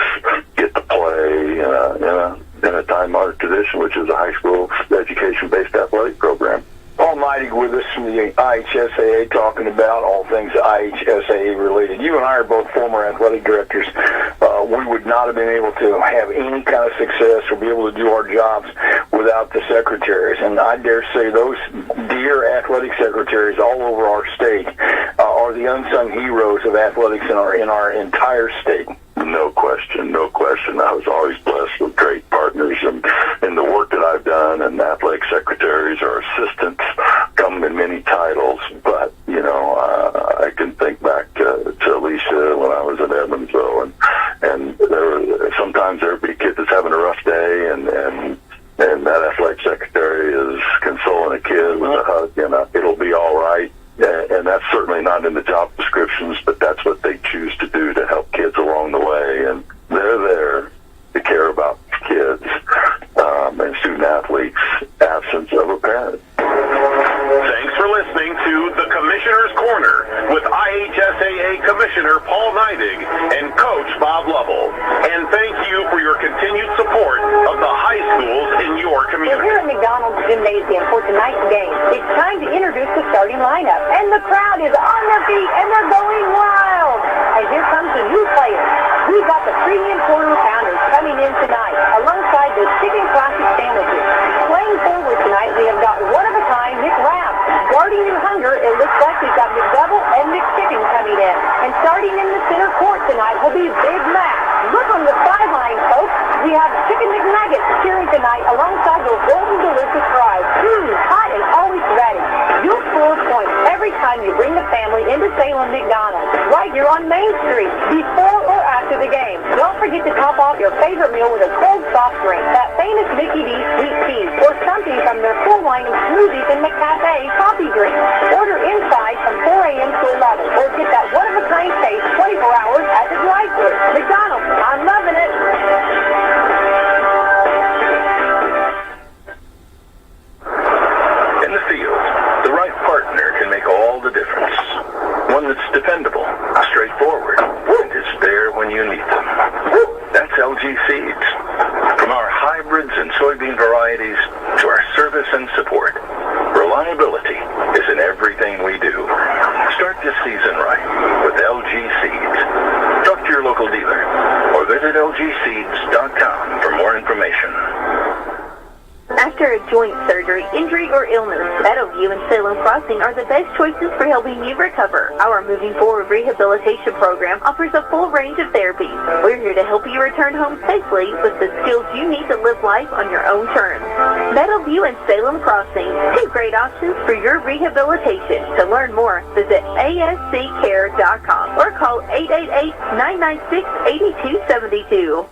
get to play in a time-honored tradition, which is a high school education-based athletic program. Paul Neidig with us from the talking about all things IHSAA related. You and I are both former athletic directors. We would not have been able to have any kind of success or be able to do our jobs without the secretaries. And I dare say those dear athletic secretaries all over our state are the unsung heroes of athletics in our entire state. No question, no question. I was always blessed with great partners, and in the work that I've done, and athletic secretaries or assistants come in many titles. But, you know, I can think back to Alicia when I was in Evansville, and sometimes there would be a kid that's having a rough day, and that athletic secretary is consoling a kid with a hug, and it'll be all right. And that's certainly not in the job descriptions, but that's what they choose to do to help kids along the way. And they're there to care about kids and student athletes, absence of a parent. Thanks for listening to The Commissioner's Corner with IHSAA Commissioner Paul Neidig and Coach Bob Lovell. And thank you for your continued support of the high schools in your community. We're here at McDonald's Gymnasium for tonight's game. It's time to introduce the starting lineup. And the crowd is on their feet, and they're going wild. And here comes the new players. We've got the premium quarter pounders coming in tonight, alongside the chicken classic sandwiches. Playing forward tonight, we have got one-of-a-kind Nick Rapp. Guarding in hunger, it looks like we've got McDouble and McChicken coming in. And starting in the center court tonight will be Big Mac. Look on the sideline, folks. We have Chicken McNuggets cheering tonight alongside those golden delicious fries. Hot and always ready. You'll score points every time you bring the family into Salem McDonald's, right here on Main Street, before or after the game. Don't forget to top off your favorite meal with a cold soft drink, that famous Mikie sweet tea, or something from their full line of smoothies and McCafe coffee drinks. Order inside from 4 a.m. to 11, or get that one-of-a-kind taste 24 hours at the drive-thru. McDonald's, I'm loving it. In the field, the right partner can make all the difference. One that's dependable, straightforward, and is there when you need them. That's LG Seeds. From our hybrids and soybean varieties to our service and support, reliability is in everything we do. Start this season right with LG Seeds. Talk to your local dealer or visit lgseeds.com for more information. After a joint surgery, injury, or illness, Meadowview and Salem Crossing are the best choices for helping you recover. Our Moving Forward Rehabilitation Program offers a full range of therapies. We're here to help you return home safely with the skills you need to live life on your own terms. Meadowview and Salem Crossing, two great options for your rehabilitation. To learn more, visit asccare.com or call 888-996-8272.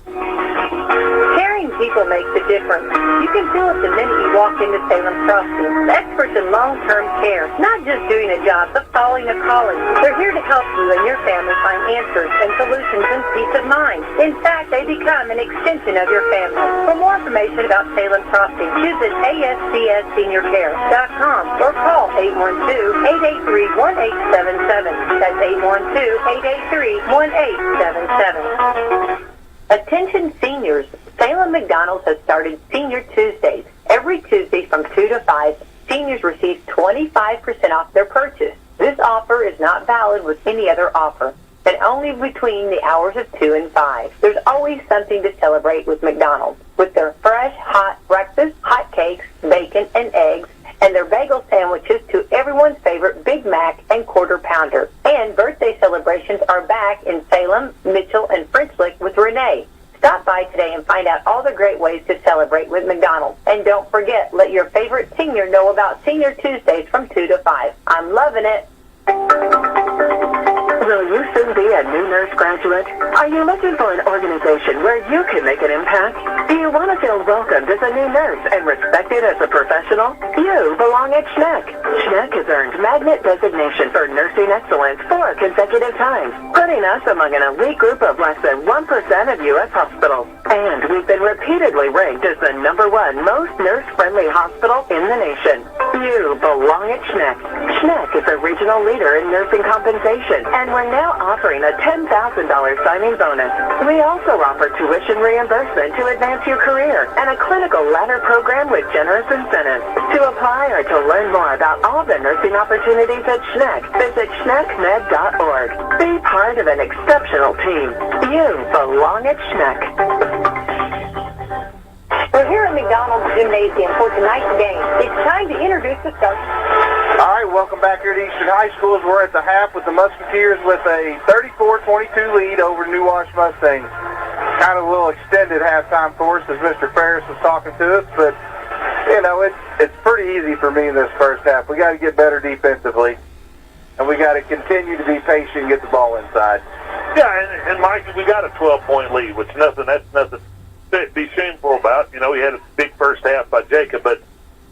Caring people makes a difference. You can feel it the minute you walk into Salem Crossing. The experts in long-term care, not just doing a job, but following a calling. They're here to help you and your family find answers and solutions and peace of mind. In fact, they become an extension of your family. For more information about Salem Crossing, visit ASCSSeniorCare.com or call 812-883-1877. That's 812-883-1877. Attention seniors, Salem McDonald's has started Senior Tuesdays. Every Tuesday from 2 to 5, seniors receive 25% off their purchase. This offer is not valid with any other offer, and only between the hours of 2 and 5. There's always something to celebrate with McDonald's. With their fresh, hot breakfast, hot cakes, bacon, and eggs, and their bagel sandwiches to everyone's favorite Big Mac and Quarter Pounder. And birthday celebrations are back in Salem, Mitchell, and French Lick with Renee. Stop by today and find out all the great ways to celebrate with McDonald's. And don't forget, let your favorite senior know about Senior Tuesdays from 2 to 5. I'm loving it. Will you soon be a new nurse graduate? Are you looking for an organization where you can make an impact? Do you want to feel welcomed as a new nurse and respected as a professional? You belong at SHNEC. SHNEC has earned Magnet designation for nursing excellence 4 consecutive times, putting us among an elite group of less than 1% of U.S. hospitals. And we've been repeatedly ranked as the #1 most nurse-friendly hospital in the nation. You belong at Schneck. Schneck is a regional leader in nursing compensation, and we're now offering a $10,000 signing bonus. We also offer tuition reimbursement to advance your career and a clinical ladder program with generous incentives. To apply or to learn more about all the nursing opportunities at Schneck, visit schneckmed.org. Be part of an exceptional team. You belong at Schneck. We're here at McDonald's Gymnasium for tonight's game. It's time to introduce the starters. All right, welcome back here to Eastern High School as we're at the half with the Musketeers with a 34-22 lead over New Wash Mustangs. Kind of a little extended halftime for us as Mr. Ferris was talking to us, but, you know, it's pretty easy for me in this first half. We got to get better defensively, and we got to continue to be patient and get the ball inside. Yeah, and Mike, we got a 12-point lead, which that's nothing to be shameful about. You know, we had a big first half by Jacob, but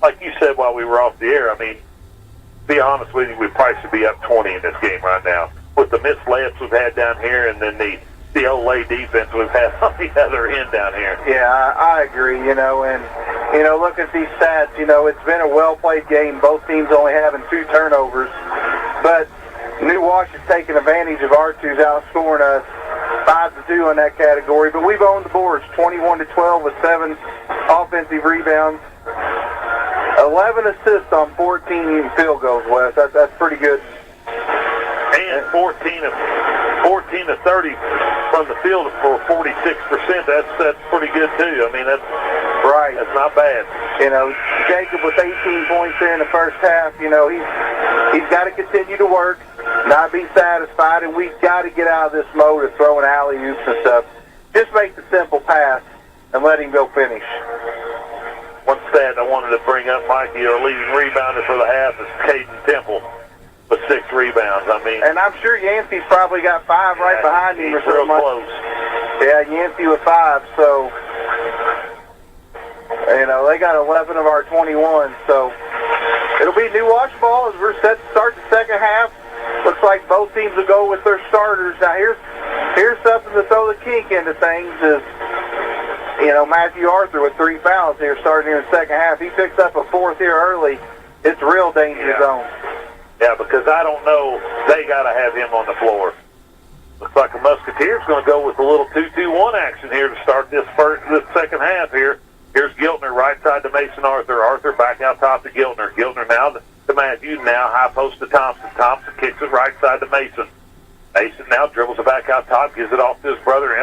like you said while we were off the air, I mean, to be honest with you, we probably should be up 20 in this game right now. With the missed layups we've had down here and then the Olay defense we've had on the other end down here. Yeah, I agree, you know, and, you know, look at these stats. You know, it's been a well-played game. Both teams only having 2 turnovers, but New Wash is taking advantage of our twos, outscoring us 5-2 in that category, but we've owned the boards 21-12 with 7 offensive rebounds, 11 assists on 14 field goals, Wes. That's pretty good. And 14 of 30 from the field for 46%. That's pretty good too. I mean, that's right. That's not bad. You know, Jacob with 18 points there in the first half. You know, he's got to continue to work, not be satisfied, and we've got to get out of this mode of throwing alley-oops and stuff. Just make the simple pass and let him go finish. One stat I wanted to bring up, Mikey, our leading rebounder for the half is Caden Temple with 6 rebounds. I mean, and I'm sure Yancey's probably got 5 right behind him or something. Real close. Yeah, Yancey with 5, so, you know, they got 11 of our 21, so it'll be New Wash ball as we're set to start the second half. Looks like both teams will go with their starters. Now, here's something to throw the kink into things is, you know, Matthew Arthur with 3 fouls here starting here in the second half. He picks up a 4th here early. It's real danger zone. Yeah, because I don't know, they got to have him on the floor. Looks like the Musketeers going to go with a little 2-2-1 action here to start this second half here. Here's Giltner right side to Mason Arthur. Arthur back out top to Giltner. Giltner now to Matthew. Now high post to Thompson. Thompson kicks it right side to Mason. Mason now dribbles it back out top, gives it off to his brother.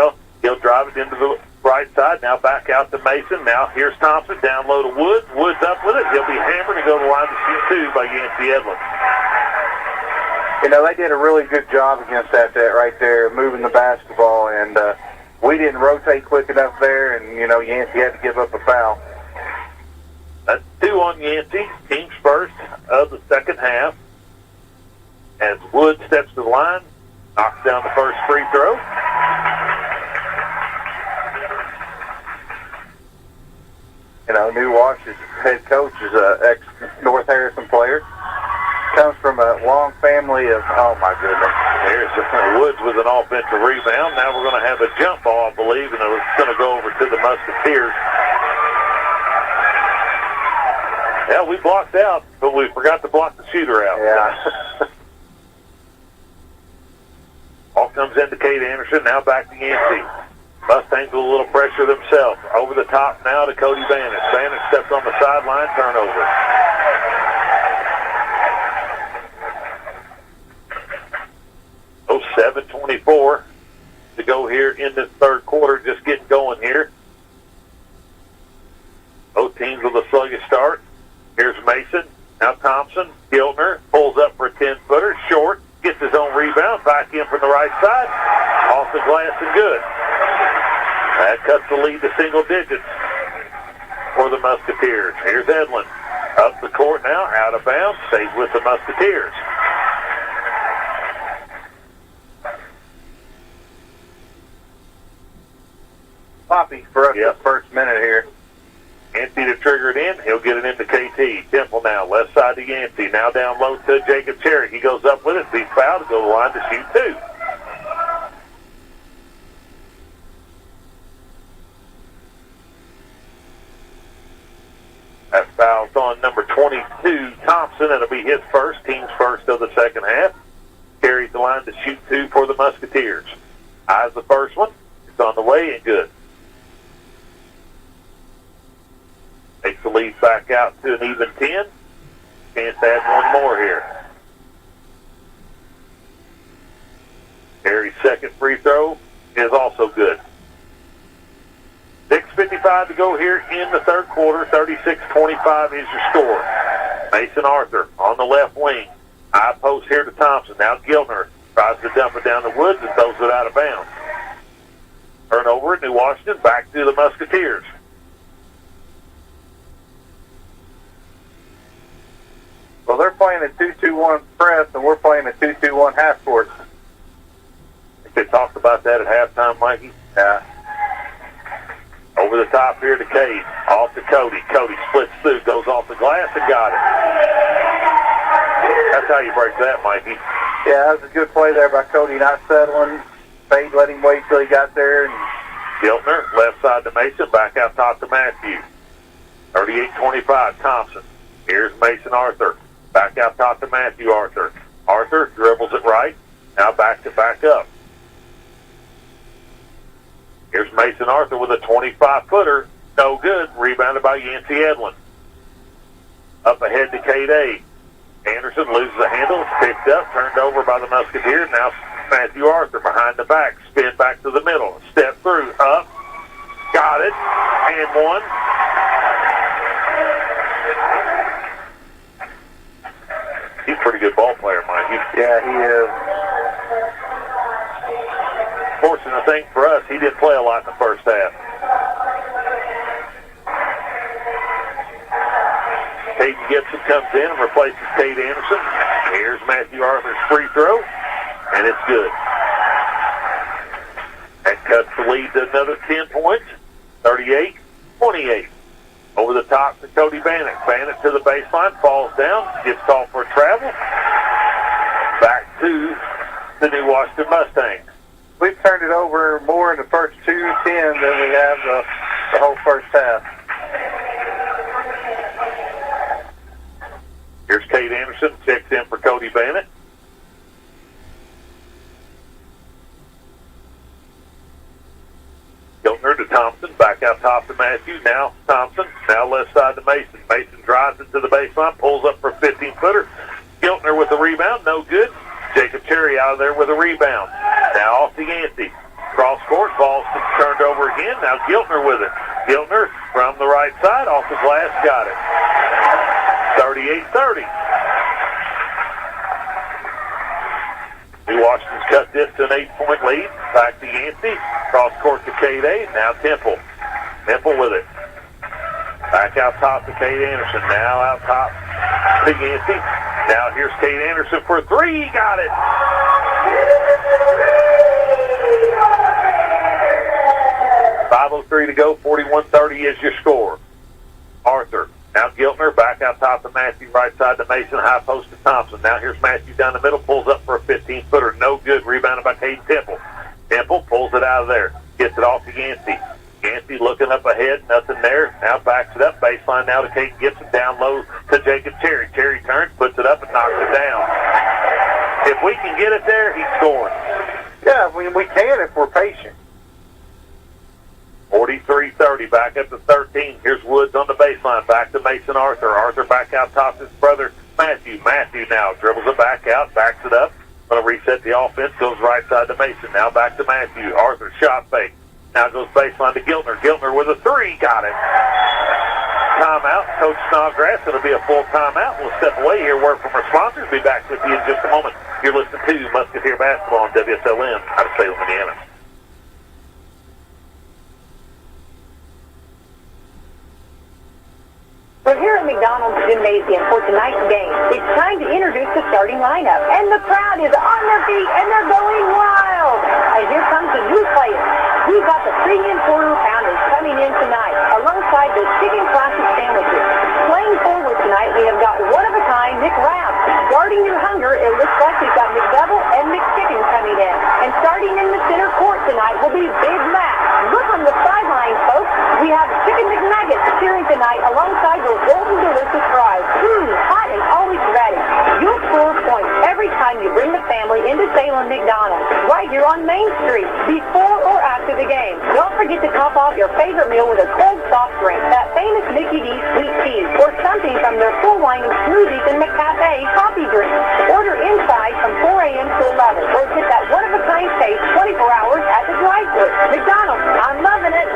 He'll drive it into the right side. Now back out to Mason. Now here's Thompson. Down low to Woods. Woods up with it. He'll be hammered and go to the line to shoot 2 by Yancey Edlin. You know, they did a really good job against that right there, moving the basketball, and we didn't rotate quick enough there, and, you know, Yancey had to give up a foul. That's 2 on Yancey, team's first of the second half. As Woods steps to the line, knocks down the first free throw. You know, New Wash's head coach is an ex-North Harrison player. Comes from a long family of, oh my goodness. Here's Woods with an offensive rebound. Now we're going to have a jump ball, I believe, and it's going to go over to the Musketeers. Yeah, we blocked out, but we forgot to block the shooter out. Yeah. Ball comes into Kate Anderson, now back to Yancey. Mustangs with a little pressure themselves. Over the top now to Cody Bannett. Bannett steps on the sideline, turnover. 7:24 to go here in this third quarter, just getting going here. Both teams with a sluggish start. Here's Mason, now Thompson, Giltner, pulls up for a 10-footer, short, gets his own rebound, back in from the right side, off the glass and good. That cuts the lead to single digits for the Musketeers. Here's Edlin, up the court now, out of bounds, stays with the Musketeers. Poppy for us the first minute here. Yancey to trigger it in. He'll get it into KT. Temple now, left side to Yancey. Now down low to Jacob Cherry. He goes up with it. He's fouled to go to the line to shoot 2. That foul's on number 22, Thompson. It'll be his first, team's first of the second half. Carries the line to shoot 2 for the Musketeers. Eyes the first one. It's on the way and good. Takes the lead back out to an even 10. Chance to add one more here. Terry's second free throw is also good. 6:55 to go here in the third quarter. 36-25 is your score. Mason Arthur on the left wing. High post here to Thompson. Now Giltner tries to dump it down the woods and throws it out of bounds. Turnover at New Washington. Back to the Musketeers. Well, they're playing a 2-2-1 press, and we're playing a 2-2-1 half court. They talked about that at halftime, Mikey. Yeah. Over the top here to Cade. Off to Cody. Cody splits through, goes off the glass and got it. That's how you break that, Mikey. Yeah, that was a good play there by Cody, not settling. Fade, let him wait till he got there. And Giltner, left side to Mason, back out top to Matthew. 38-25, Thompson. Here's Mason Arthur. Back out top to Matthew Arthur. Arthur dribbles it right. Now back to back up. Here's Mason Arthur with a 25-footer. No good. Rebounded by Yancey Edlin. Up ahead to Cade A. Anderson loses the handle. It's picked up. Turned over by the Musketeers. Now Matthew Arthur behind the back. Spin back to the middle. Step through. Up. Got it. And one. He's a pretty good ball player, Mikey. yeah, he is. Fortunate thing for us, he didn't play a lot in the first half. Caden Gibson comes in and replaces Cade Anderson. Here's Matthew Arthur's free throw, and it's good. That cuts the lead to another 10 points, 38-28. Over the top to Cody Bannock. Bannock to the baseline, falls down, gets called for a travel. Back to the New Washington Mustangs. We've turned it over more in the first 2-10 than we have the whole first half. Here's Cade Anderson, checks in for Cody Bannock. Giltner to Thompson, back out top to Matthew. Now Thompson, now left side to Mason. Mason drives it to the baseline, pulls up for a 15-footer. Giltner with the rebound, no good. Jacob Cherry out of there with a rebound. Now off to Yancey. Cross court, ball's turned over again. Now Giltner with it. Giltner from the right side, off the glass, got it. 38-30. New Washington's cut this to an 8-point lead. Back to Yancey. Cross court to Cade A. Now Temple. Temple with it. Back out top to Cade Anderson. Now out top to Yancey. Now here's Cade Anderson for three. He got it. 5:03 to go. 41-30 is your score. Arthur. Now Giltner back out top to Matthew, right side to Mason, high post to Thompson. Now here's Matthew down the middle, pulls up for a 15-footer. No good. Rebounded by Caden Temple. Temple pulls it out of there. Gets it off to Yancey. Yancey looking up ahead. Nothing there. Now backs it up. Baseline now to Caden Gibson. Down low to Jacob Cherry. Cherry turns, puts it up, and knocks it down. If we can get it there, he's scoring. Yeah, we can if we're patient. 43-30, back up to 13. Here's Woods on the baseline. Back to Mason Arthur. Arthur back out top to his brother Matthew. Matthew now dribbles it back out, backs it up. Going to reset the offense. Goes right side to Mason. Now back to Matthew. Arthur shot fake. Now goes baseline to Giltner. Giltner with a three. Got it. Timeout. Coach Snodgrass. It'll be a full timeout. We'll step away here. Word from our sponsors. Be back with you in just a moment. You're listening to Musketeer Basketball on WSLM out of Salem, Indiana. We're here at McDonald's Gymnasium for tonight's game. It's time to introduce the starting lineup. And the crowd is on their feet, and they're going wild. And here comes the new players. We've got the premium quarter pounders coming in tonight, alongside the chicken classic sandwiches. Playing forward tonight, we have got one-of-a-kind Nick Rapp. Guarding your hunger, it looks like we've got McDouble and McChicken coming in. And starting in the center court tonight will be Big Mac. Look on the sidelines, folks. We have Chicken McNuggets cheering tonight alongside those golden delicious fries. Hot and always on McDonald's, right here on Main Street, before or after the game. Don't forget to top off your favorite meal with a cold soft drink, that famous Mikie sweet tea, or something from their full line of smoothies and McCafe coffee drinks. Order inside from 4 a.m. to 11, or get that one-of-a-kind taste 24 hours at the drive-thru. McDonald's, I'm loving it.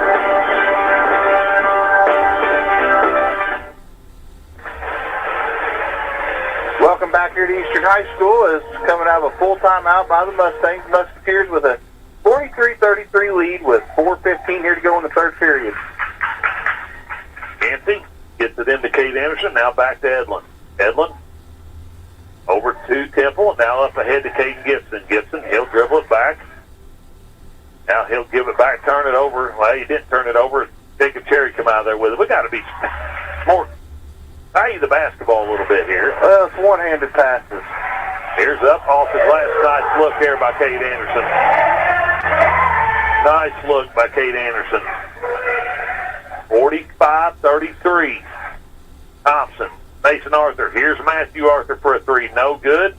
Welcome back here to Eastern High School. Is coming out of a full timeout by the Mustangs. Musketeers with a 43-33 lead with 4:15 here to go in the third period. Yancey gets it into Kate Anderson. Now back to Edlin. Edlin over to Temple. Now up ahead to Caden Gibson. Gibson, he'll dribble it back. Now he'll give it back, turn it over. Well, he didn't turn it over. Jacob Cherry come out there with it. We got to be more. Value the basketball a little bit here. Well, it's one-handed passes. Here's up off the glass. Nice look there by Kate Anderson. Nice look by Kate Anderson. 45-33. Thompson. Mason Arthur. Here's Matthew Arthur for a three. No good.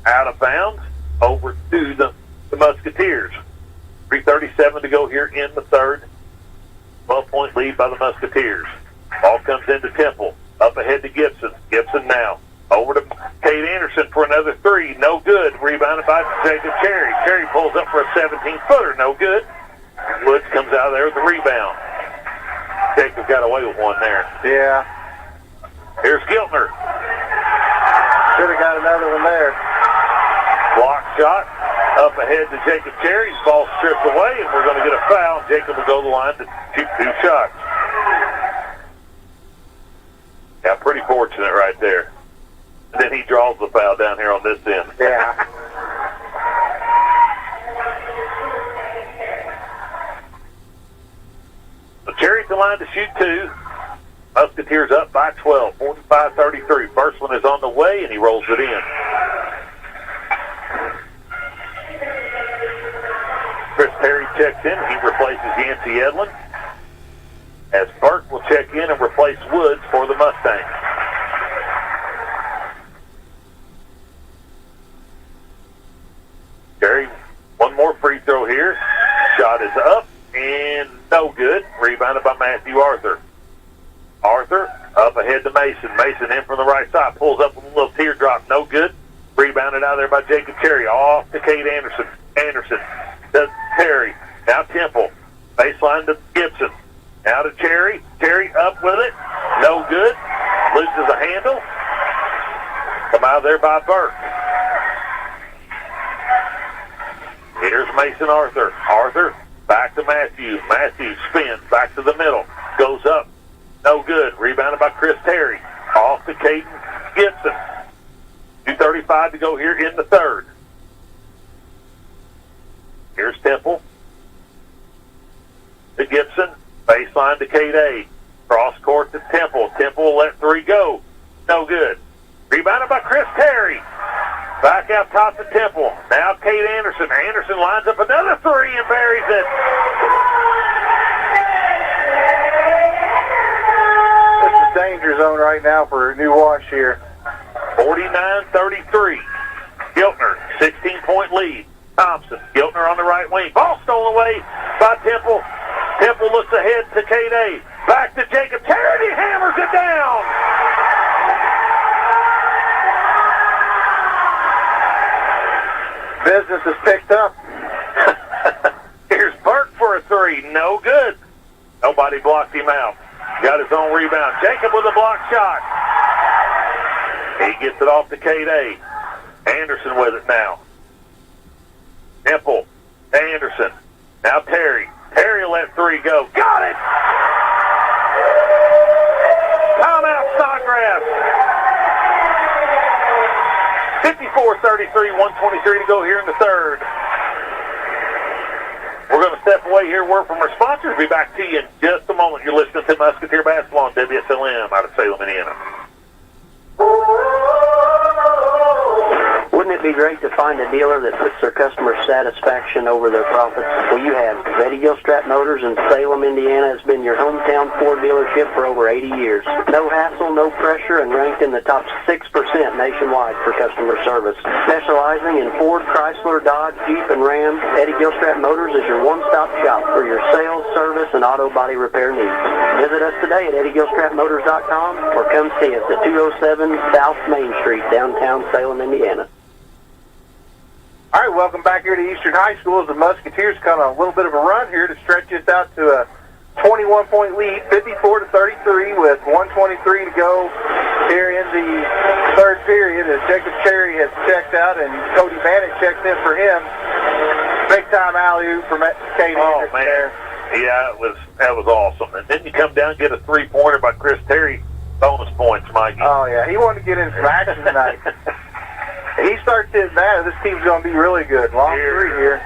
Out of bounds. Over to the Musketeers. 3:37 to go here in the third. 12-point lead by the Musketeers. Ball comes into Temple. Up ahead to Gibson. Gibson now. Over to Kate Anderson for another three. No good. Rebounded by Jacob Cherry. Cherry pulls up for a 17-footer. No good. Woods comes out of there with the rebound. Jacob got away with one there. Yeah. Here's Giltner. Should have got another one there. Block shot. Up ahead to Jacob Cherry. Ball stripped away, and we're going to get a foul. Jacob will go to the line to shoot two shots. Yeah, pretty fortunate right there. And then he draws the foul down here on this end. Yeah. So Cherry's the line to shoot two. Musketeers up by 12, 45-33. First one is on the way, and he rolls it in. Chris Perry checks in. He replaces Yancey Edlin. As Burke will check in and replace Woods for the Mustangs. Jerry, one more free throw here. Shot is up and no good. Rebounded by Matthew Arthur. Arthur up ahead to Mason. Mason in from the right side. Pulls up with a little teardrop. No good. Rebounded out there by Jacob Cherry. Off to Kate Anderson. Anderson to Terry. Now Temple. Baseline to Gibson. Now to Cherry. Cherry up with it. No good. Loses a handle. Come out there by Burke. Here's Mason Arthur. Arthur back to Matthew. Matthew spins back to the middle. Goes up. No good. Rebounded by Chris Terry. Off to Caden Gibson. 2:35 to go here in the third. Here's Temple. To Gibson. Baseline to Kate A. Cross court to Temple. Temple will let three go. No good. Rebounded by Chris Terry. Back out top to Temple. Now Kate Anderson. Anderson lines up another three and buries it. This is danger zone right now for New Wash here. 49-33. Giltner, 16-point lead. Thompson, Giltner on the right wing. Ball stolen away by Temple. Temple looks ahead to Kate A. Back to Jacob Cherry. He hammers it down. Business is picked up. Here's Burke for a three. No good. Nobody blocked him out. Got his own rebound. Jacob with a block shot. He gets it off to Kate A. Anderson with it now. Temple. Anderson. Now Terry. Terry let three go. Got it! Timeout, Snodgrass. 54-33, 123 to go here in the third. We're going to step away here, word from our sponsors. Be back to you in just a moment. You're listening to Musketeer Basketball on WSLM out of Salem, Indiana. Wouldn't it be great to find a dealer that puts their customer satisfaction over their profits? Well, you have. Eddie Gilstrap Motors in Salem, Indiana has been your hometown Ford dealership for over 80 years. No hassle, no pressure, and ranked in the top 6% nationwide for customer service. Specializing in Ford, Chrysler, Dodge, Jeep, and Ram, Eddie Gilstrap Motors is your one-stop shop for your sales, service, and auto body repair needs. Visit us today at EddieGilstrapMotors.com or come see us at 207 South Main Street, downtown Salem, Indiana. All right, welcome back here to Eastern High School as the Musketeers come on a little bit of a run here to stretch this out to a 21-point lead, 54-33 with 1:23 to go here in the third period as Jacob Cherry has checked out and Cody Bannock checks in for him. Big-time alley-oop from Cade Anderson there. Yeah, that was awesome. And then you come down and get a three-pointer by Chris Terry. Bonus points, Mikey. Oh, yeah. He wanted to get in some action tonight. He starts hitting that, this team's going to be really good. Long three here.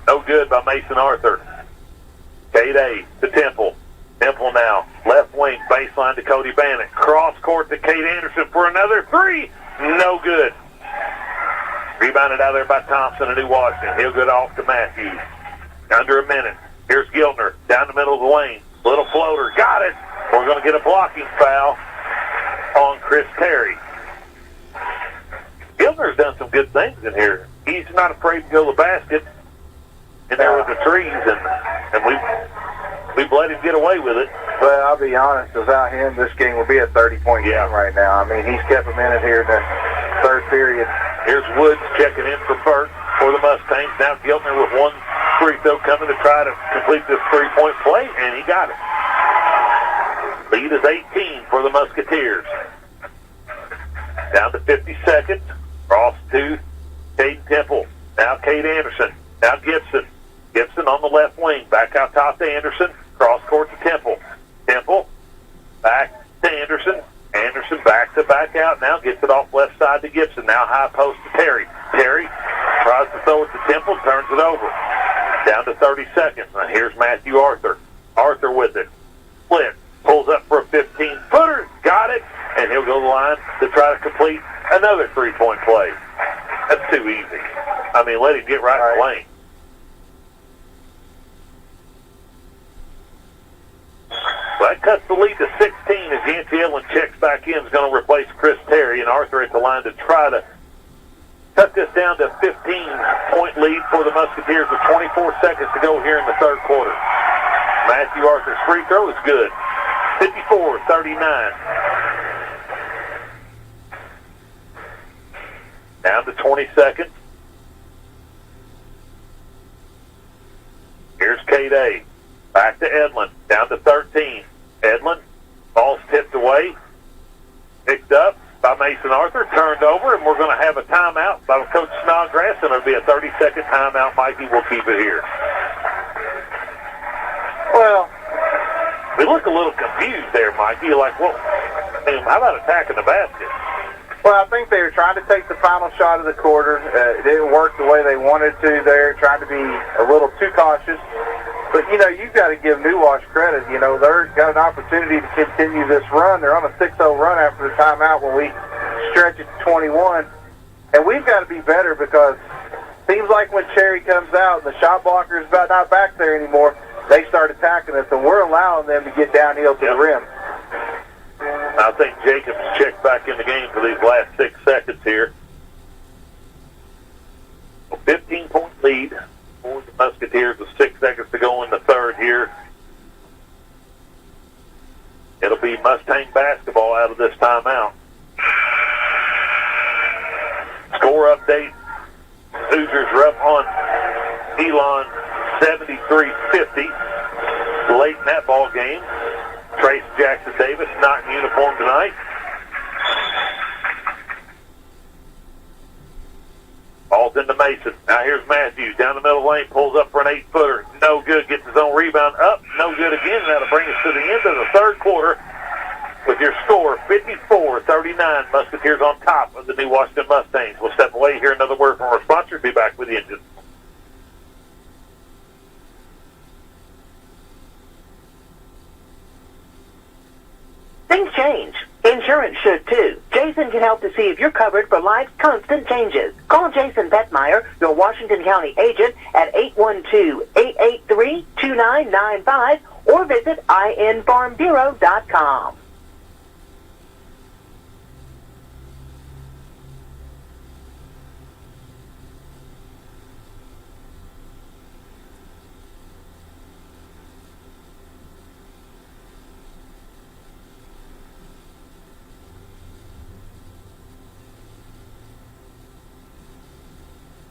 No good by Mason Arthur. Cade to Temple. Temple now. Left wing, baseline to Cody Bannock. Cross court to Cade Anderson for another three. No good. Rebounded out there by Thompson of New Washington. He'll get off to Matthews. Under a minute. Here's Giltner down the middle of the lane. Little floater. Got it. We're going to get a blocking foul on Chris Terry. Giltner's done some good things in here. He's not afraid to go to the basket in there with the trees, and we've let him get away with it. Well, I'll be honest, without him, this game will be a 30-point game right now. I mean, he's kept them in it here in the third period. Here's Woods checking in for Burt for the Mustangs. Now Giltner with one free throw coming to try to complete this three-point play, and he got it. Lead is 18 for the Musketeers. Down to 50 seconds. Cross to Cade Temple. Now Cade Anderson. Now Gibson. Gibson on the left wing. Back out top to Anderson. Cross court to Temple. Temple. Back to Anderson. Anderson back to back out. Now gets it off left side to Gibson. Now high post to Terry. Terry tries to throw it to Temple. Turns it over. Down to 30 seconds. Now here's Matthew Arthur. Arthur with it. Split. Pulls up for a 15-footer. Got it. And he'll go to the line to try to complete another three-point play. That's too easy. I mean, let him get right in the lane. So that cuts the lead to 16 as Yancey Ellen checks back in. Is going to replace Chris Terry, and Arthur at the line to try to cut this down to a 15-point lead for the Musketeers with 24 seconds to go here in the third quarter. Matthew Arthur's free throw is good. 54-39. Down to 20 seconds. Here's Cade. Back to Edlin. Down to 13. Edlin. Ball's tipped away. Picked up by Mason Arthur. Turned over, and we're going to have a timeout by Coach Snodgrass, and it'll be a 30-second timeout. Mikey will keep it here. Well, we look a little confused there, Mikey. You're like, well, how about attacking the basket? Well, I think they were trying to take the final shot of the quarter. It didn't work the way they wanted to there, trying to be a little too cautious. But, you know, you've got to give New Wash credit. You know, they've got an opportunity to continue this run. They're on a 6-0 run after the timeout when we stretch it to 21. And we've got to be better because it seems like when Cherry comes out and the shot blocker is about not back there anymore, they start attacking us, and we're allowing them to get downhill to the rim. I think Jacobs checked back in the game for these last 6 seconds here. A 15-point lead for the Musketeers with 6 seconds to go in the third here. It'll be Mustang basketball out of this timeout. Score update. Hoosiers are up on Elon 73-50. Late in that ball game. Trace Jackson Davis not in uniform tonight. Ball's into Mason. Now here's Matthews down the middle of the lane, pulls up for an 8-footer. No good. Gets his own rebound up. No good again. That'll bring us to the end of the third quarter with your score 54-39. Musketeers on top of the New Washington Mustangs. We'll step away, hear another word from our sponsor. Be back with the engine. Things change. Insurance insurance should too. Jason can help to see if you're covered for life's constant changes. Call Jason Bettmeyer, your Washington County agent, at 812-883-2995 or visit infarmbureau.com.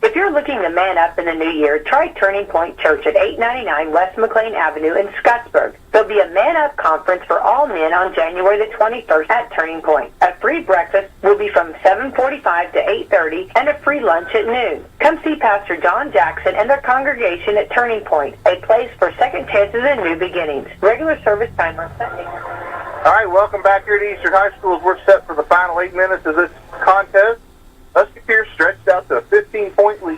If you're looking to man up in the new year, try Turning Point Church at 899 West McLean Avenue in Scottsburg. There'll be a Man Up conference for all men on January the 21st at Turning Point. A free breakfast will be from 7:45 to 8:30 and a free lunch at noon. Come see Pastor John Jackson and their congregation at Turning Point, a place for second chances and new beginnings. Regular service time on Sunday. All right, welcome back here to Eastern High School as we're set for the final 8 minutes of this contest. Musketeers stretched out to a 15-point lead.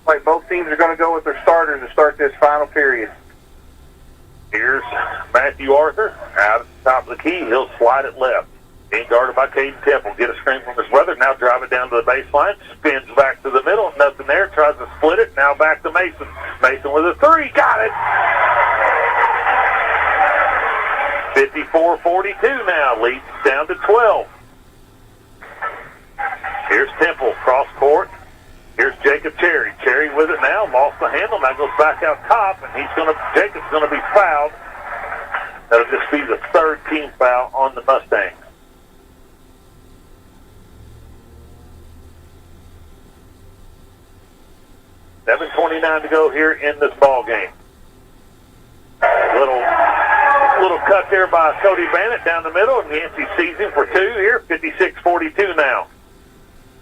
Like both teams are going to go with their starters to start this final period. Here's Matthew Arthur out at the top of the key. He'll slide it left. Being guarded by Caden Temple. Get a screen from his brother. Now drive it down to the baseline. Spins back to the middle. Nothing there. Tries to split it. Now back to Mason. Mason with a three. Got it. 54-42 now. Leads down to 12. Here's Temple, cross court. Here's Jacob Cherry. Cherry with it now, lost the handle, now goes back out top, and Jacob's gonna be fouled. That'll just be the third team foul on the Mustangs. $7:29 to go here in this ball game. Little cut there by Cody Bannett down the middle, and Yancey sees him for two here. 56-42 now.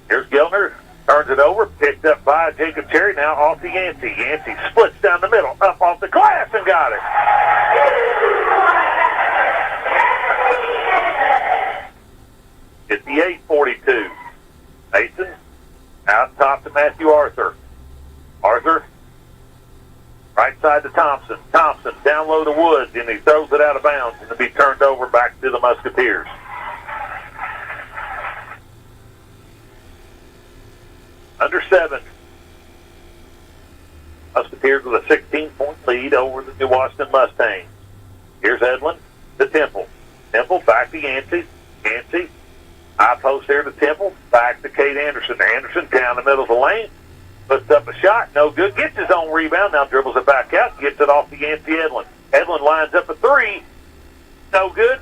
Here's Gellner, turns it over, picked up by Jacob Cherry, now off to Yancey. Yancey splits down the middle, up off the glass, and got it. 58-42. Mason out top to Matthew Arthur. Arthur, right side to Thompson. Thompson down low to Woods, and he throws it out of bounds, and it'll be turned over back to the Musketeers. Under 7. Musketeers with a 16-point lead over the New Washington Mustangs. Here's Edlin to Temple. Temple back to Yancey. Yancey, high post there to Temple. Back to Kate Anderson. Anderson down the middle of the lane. Puts up a shot. No good. Gets his own rebound. Now dribbles it back out. Gets it off to Yancey Edlin. Edlin lines up a three. No good.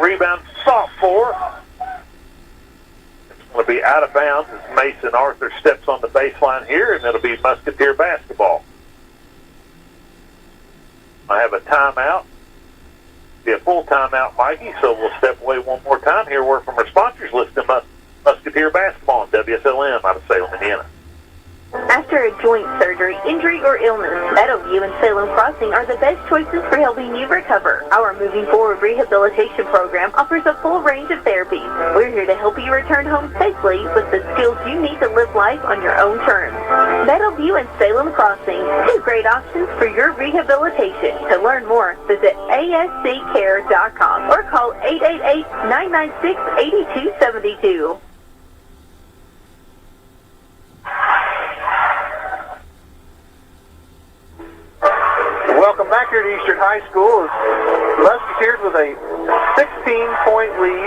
Rebound soft for. Will be out of bounds as Mason Arthur steps on the baseline here, and it'll be Musketeer basketball. I have a timeout. Be a full timeout, Mikey, so we'll step away one more time. Here, word from our sponsors, listing Musketeer basketball on WSLM out of Salem, Indiana. After a joint surgery, injury, or illness, Meadowview and Salem Crossing are the best choices for helping you recover. Our Moving Forward rehabilitation program offers a full range of therapies. We're here to help you return home safely with the skills you need to live life on your own terms. Meadowview and Salem Crossing, two great options for your rehabilitation. To learn more, visit asccare.com or call 888-996-8272. Welcome back here to Eastern High School. Musketeers with a 16-point lead,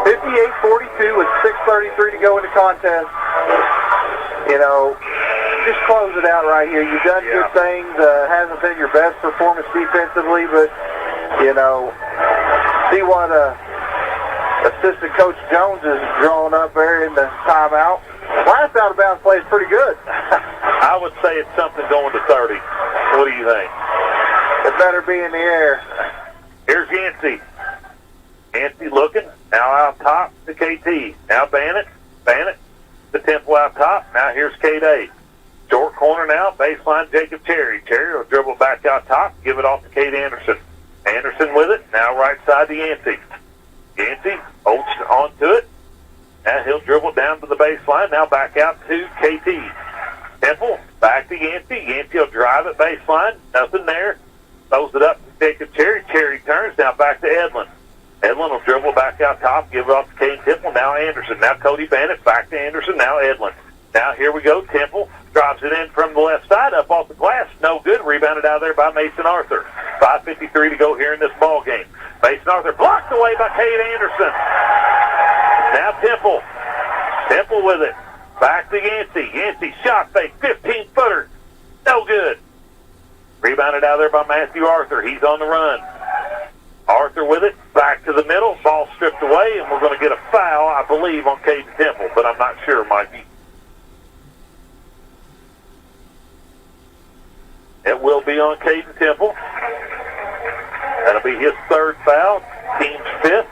58-42 with 6:33 to go in the contest. You know, just close it out right here. You've done good things. Hasn't been your best performance defensively, but, you know, see what assistant coach Jones is drawing up there in the timeout. Last out-of-bounds play is pretty good. I would say it's something going to 30. What do you think? It better be in the air. Here's Yancey. Yancey looking. Now out top to KT. Now Bannett. Bannett to Temple out top. Now here's K-Day. Short corner now. Baseline Jacob Cherry. Cherry will dribble back out top. Give it off to Kate Anderson. Anderson with it. Now right side to Yancey. Yancey holds onto it. Now he'll dribble down to the baseline. Now back out to KT. Temple back to Yancey. Yancey will drive it baseline. Nothing there. Throws it up to Jacob Cherry. Cherry turns. Now back to Edlin. Edlin will dribble back out top. Give it off to Now Cody Bennett back to Anderson. Now Edlin. Now here we go. Temple drops it in from the left side, up off the glass. No good. Rebounded out of there by Mason Arthur. 5:53 to go here in this ball game. Mason Arthur blocked away by Cade Anderson. Now Temple. Temple with it. Back to Yancey. Yancey shot fake. 15-footer. No good. Rebounded out of there by Matthew Arthur. He's on the run. Arthur with it. Back to the middle. Ball stripped away, and we're going to get a foul, I believe, on Caden Temple, but I'm not sure, Mikey. It will be on Caden Temple. That'll be his third foul, team's fifth.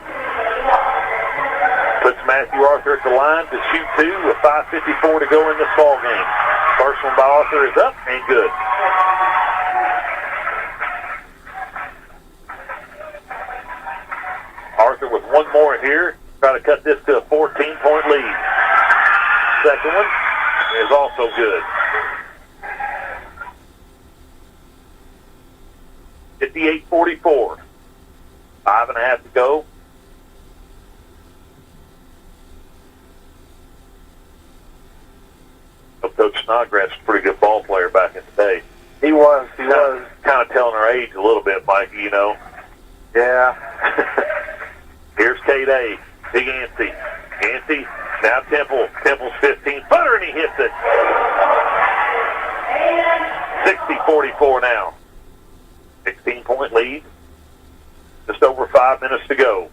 Puts Matthew Arthur at the line to shoot two with 5:54 to go in this ball game. First one by Arthur is up and good. Arthur with one more here. Try to cut this to a 14-point lead. Second one is also good. 58-44. 5.5 to go. Coach Snodgrass was a pretty good ball player back in the day. He was. Kind of telling our age a little bit, Mikey, you know. Yeah. Here's K-Day. Big Yancey. Yancey. Now Temple. Temple's 15-footer, and he hits it. 60-44 now. 16-point lead. Just over 5 minutes to go.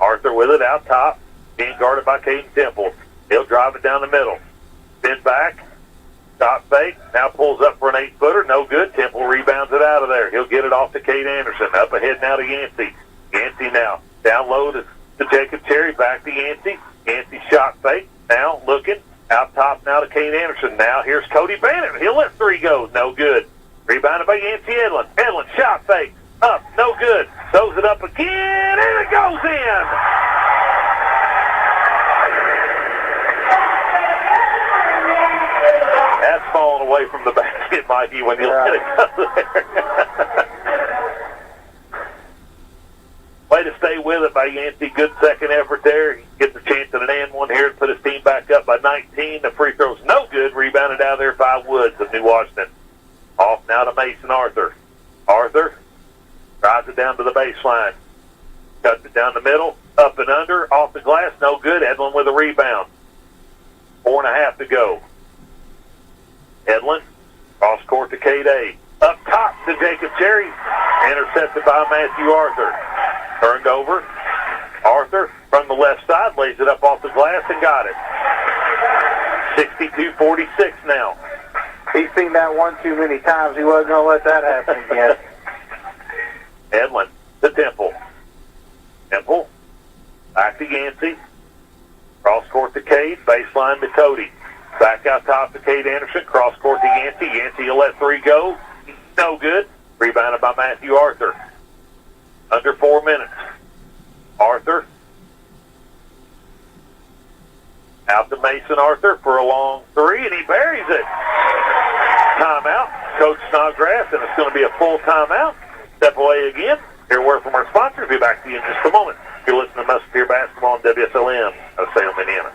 Arthur with it out top. Being guarded by Caden Temple. He'll drive it down the middle. Spin back. Shot fake. Now pulls up for an 8-footer. No good. Temple rebounds it out of there. He'll get it off to Cade Anderson. Up ahead now to Yancey. Yancey now. Down low to Jacob Cherry. Back to Yancey. Yancey shot fake. Now looking. Out top now to Cade Anderson. Now here's Cody Bennett. He'll let three go. No good. Rebounded by Yancey Edlin. Edlin shot fake. Up. No good. Throws it up again. And it goes in. That's falling away from the basket, Mikey, when you let it go there. Way to stay with it by Yancey. Good second effort there. He gets a chance at an and one here to put his team back up by 19. The free throw's no good. Rebounded out of there by Woods of New Washington. Off now to Mason Arthur. Arthur drives it down to the baseline. Cuts it down the middle. Up and under. Off the glass. No good. Edlin with a rebound. 4.5 to go. Edlin, cross court to K-Day. Up top to Jacob Cherry. Intercepted by Matthew Arthur. Turned over. Arthur from the left side lays it up off the glass and got it. 62-46 now. He's seen that one too many times. He wasn't going to let that happen again. Edlin to Temple. Temple. Back to Yancey. Cross court to Cade. Baseline to Cody. Back out top to Cade Anderson. Cross court to Yancey. Yancey will let three go. No good. Rebounded by Matthew Arthur. Under 4 minutes. Arthur. Out to Mason Arthur for a long three, and he buries it. Timeout. Coach Snodgrass, and it's going to be a full timeout. Step away again. Hear a word from our sponsors. Be back to you in just a moment. You're listening to Musketeer Basketball on WSLM out of Salem, Indiana.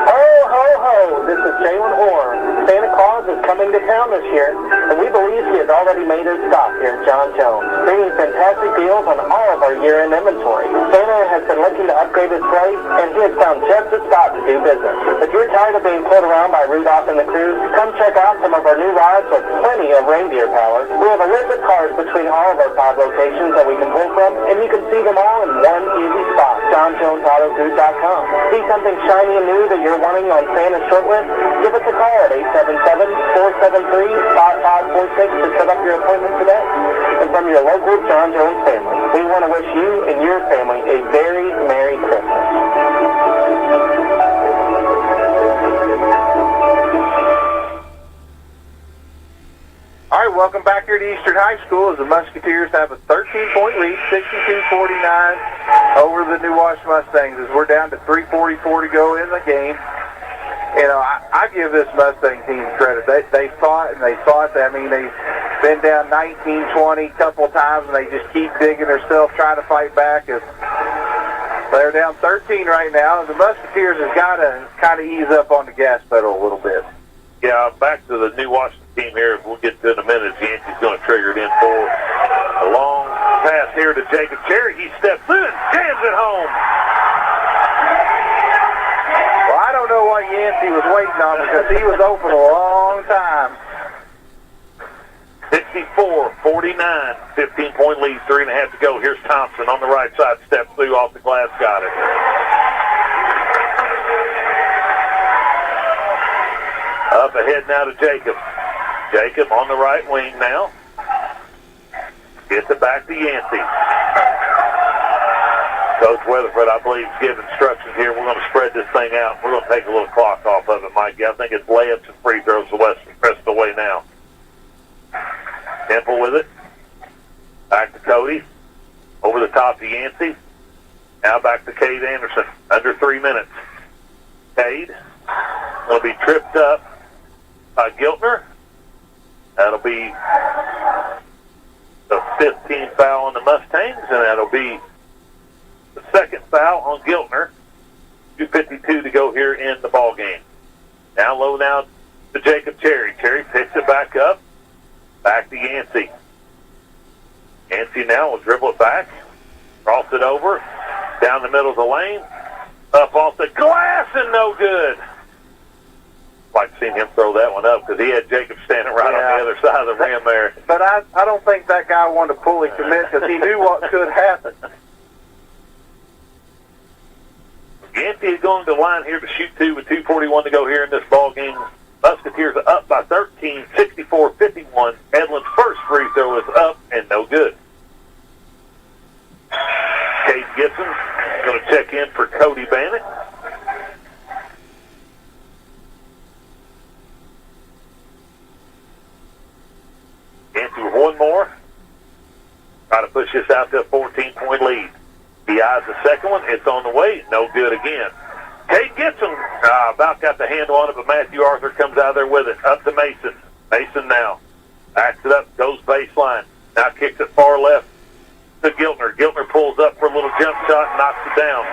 Ho, ho, ho. This is Jalen Horn. Santa Claus is coming to town this year, and we believe he has already made his stop here at John Jones, bringing fantastic deals on all of our year-end inventory. Santa has been looking to upgrade his sleigh, and he has found just a spot to do business. If you're tired of being pulled around by Rudolph and the crew, come check out some of our new rides with plenty of reindeer power. We have a list of cars between all of our 5 locations that we can pull from, and you can see them all in one easy spot, JohnJonesAutoGroup.com. See something shiny and new that you're wanting on Santa's short list? Give us a call at 877-473-5546 to set up your appointment today. And from your local John Jones family, we want to wish you and your family a very Merry Christmas. All right, welcome back here to Eastern High School as the Musketeers have a 13-point lead, 62-49 over the New Wash Mustangs as we're down to 3:44 to go in the game. You know, I give this Mustang team credit. They fought and they fought. I mean, been down 19-20 a couple times, and they just keep digging themselves, trying to fight back. As they're down 13 right now. The Musketeers has got to kind of ease up on the gas pedal a little bit. Yeah, back to the New Washington team here. We'll get to it in a minute. Yancey's going to trigger it in for a long pass here to Jacob Cherry. He steps in, jams it home. Well, I don't know what Yancey was waiting on because he was open a long time. 64-49, 15-point lead, 3.5 to go. Here's Thompson on the right side, steps through off the glass, got it. Up ahead now to Jacob. Jacob on the right wing now. Gets it back to Yancey. Coach Weatherford, I believe, is giving instructions here. We're going to spread this thing out. We're going to take a little clock off of it, Mikey. I think it's layups and free throws the rest of the way now. Temple with it. Back to Cody. Over the top to Yancey. Now back to Cade Anderson. Under 3 minutes. Cade will be tripped up by Giltner. That'll be the 15th foul on the Mustangs, and that'll be the second foul on Giltner. 2:52 to go here in the ball game. Down low now to Jacob Cherry. Cherry picks it back up. Back to Yancey. Yancey now will dribble it back. Cross it over. Down the middle of the lane. Up off the glass and no good. Like to see him throw that one up because he had Jacob standing right on the other side of the rim there. But I don't think that guy wanted to fully commit because he knew what could happen. Yancey is going to the line here to shoot two with 2:41 to go here in this ball game. Musketeers are up by 13, 64-51. Edlin's first free throw is up and no good. Cade Gibson going to check in for Cody Bannock. Yancey with one more. Try to push this out to a 14-point lead. He eyes the second one. It's on the way. No good again. Cade Gibson about got the handle on it, but Matthew Arthur comes out there with it. Up to Mason. Mason now. Backs it up. Goes baseline. Now kicks it far left to Giltner. Giltner pulls up for a little jump shot and knocks it down.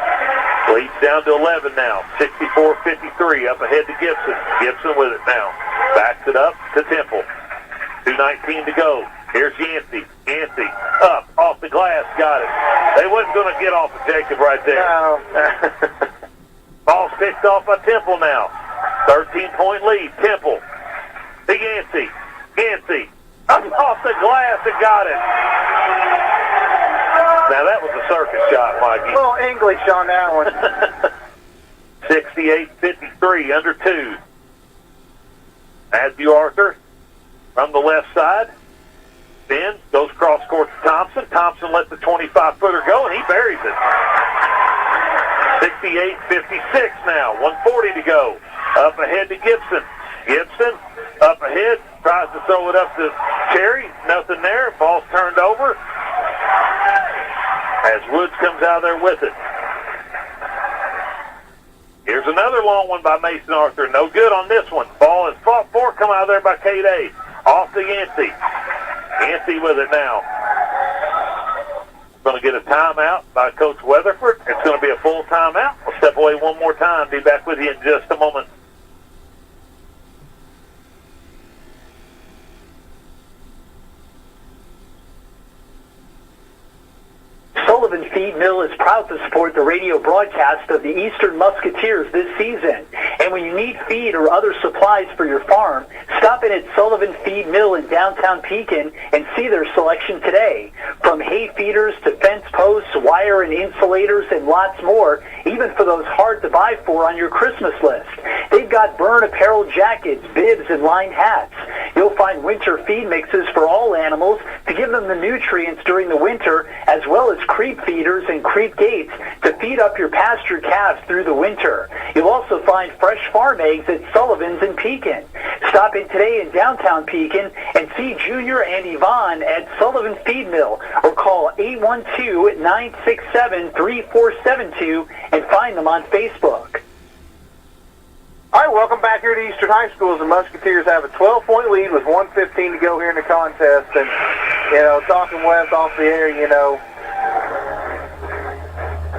Leads down to 11 now. 64-53. Up ahead to Gibson. Gibson with it now. Backs it up to Temple. 2:19 to go. Here's Yancey. Yancey up off the glass. Got it. They wasn't going to get off of Jacob right there. No. Ball's picked off by Temple now. 13-point lead. Temple to Yancey. Yancey up off the glass and got it. Now that was a circus shot, Mikey. A little English on that one. 68-53, under 2. Matthew Arthur from the left side. Then goes cross court to Thompson. Thompson lets the 25-footer go, and he buries it. 68-56 now. 1:40 to go. Up ahead to Gibson. Gibson up ahead. Tries to throw it up to Cherry. Nothing there. Ball's turned over. As Woods comes out there with it. Here's another long one by Mason Arthur. No good on this one. Ball is fought for. Come out there by Cade A. Off to Yancey. Yancey with it now. Going to get a timeout by Coach Weatherford. It's going to be a full timeout. We'll step away one more time. Be back with you in just a moment. Sullivan Feed Mill is proud to support the radio broadcast of the Eastern Musketeers this season. And when you need feed or other supplies for your farm, stop in at Sullivan Feed Mill in downtown Pekin and see their selection today. From hay feeders to fence posts, wire and insulators, and lots more, even for those hard to buy for on your Christmas list. They've got burn apparel jackets, bibs, and lined hats. You'll find winter feed mixes for all animals to give them the nutrients during the winter, as well as creep feeders and creep gates to feed up your pasture calves through the winter. You'll also find fresh farm eggs at Sullivan's in Pekin. Stop in today in downtown Pekin and see Junior and Yvonne at Sullivan Feed Mill, or call 812-967-3472 and find them on Facebook. All right, welcome back here to Eastern High School as the Musketeers have a 12-point lead with 1:15 to go here in the contest. And, talking Wes off the air,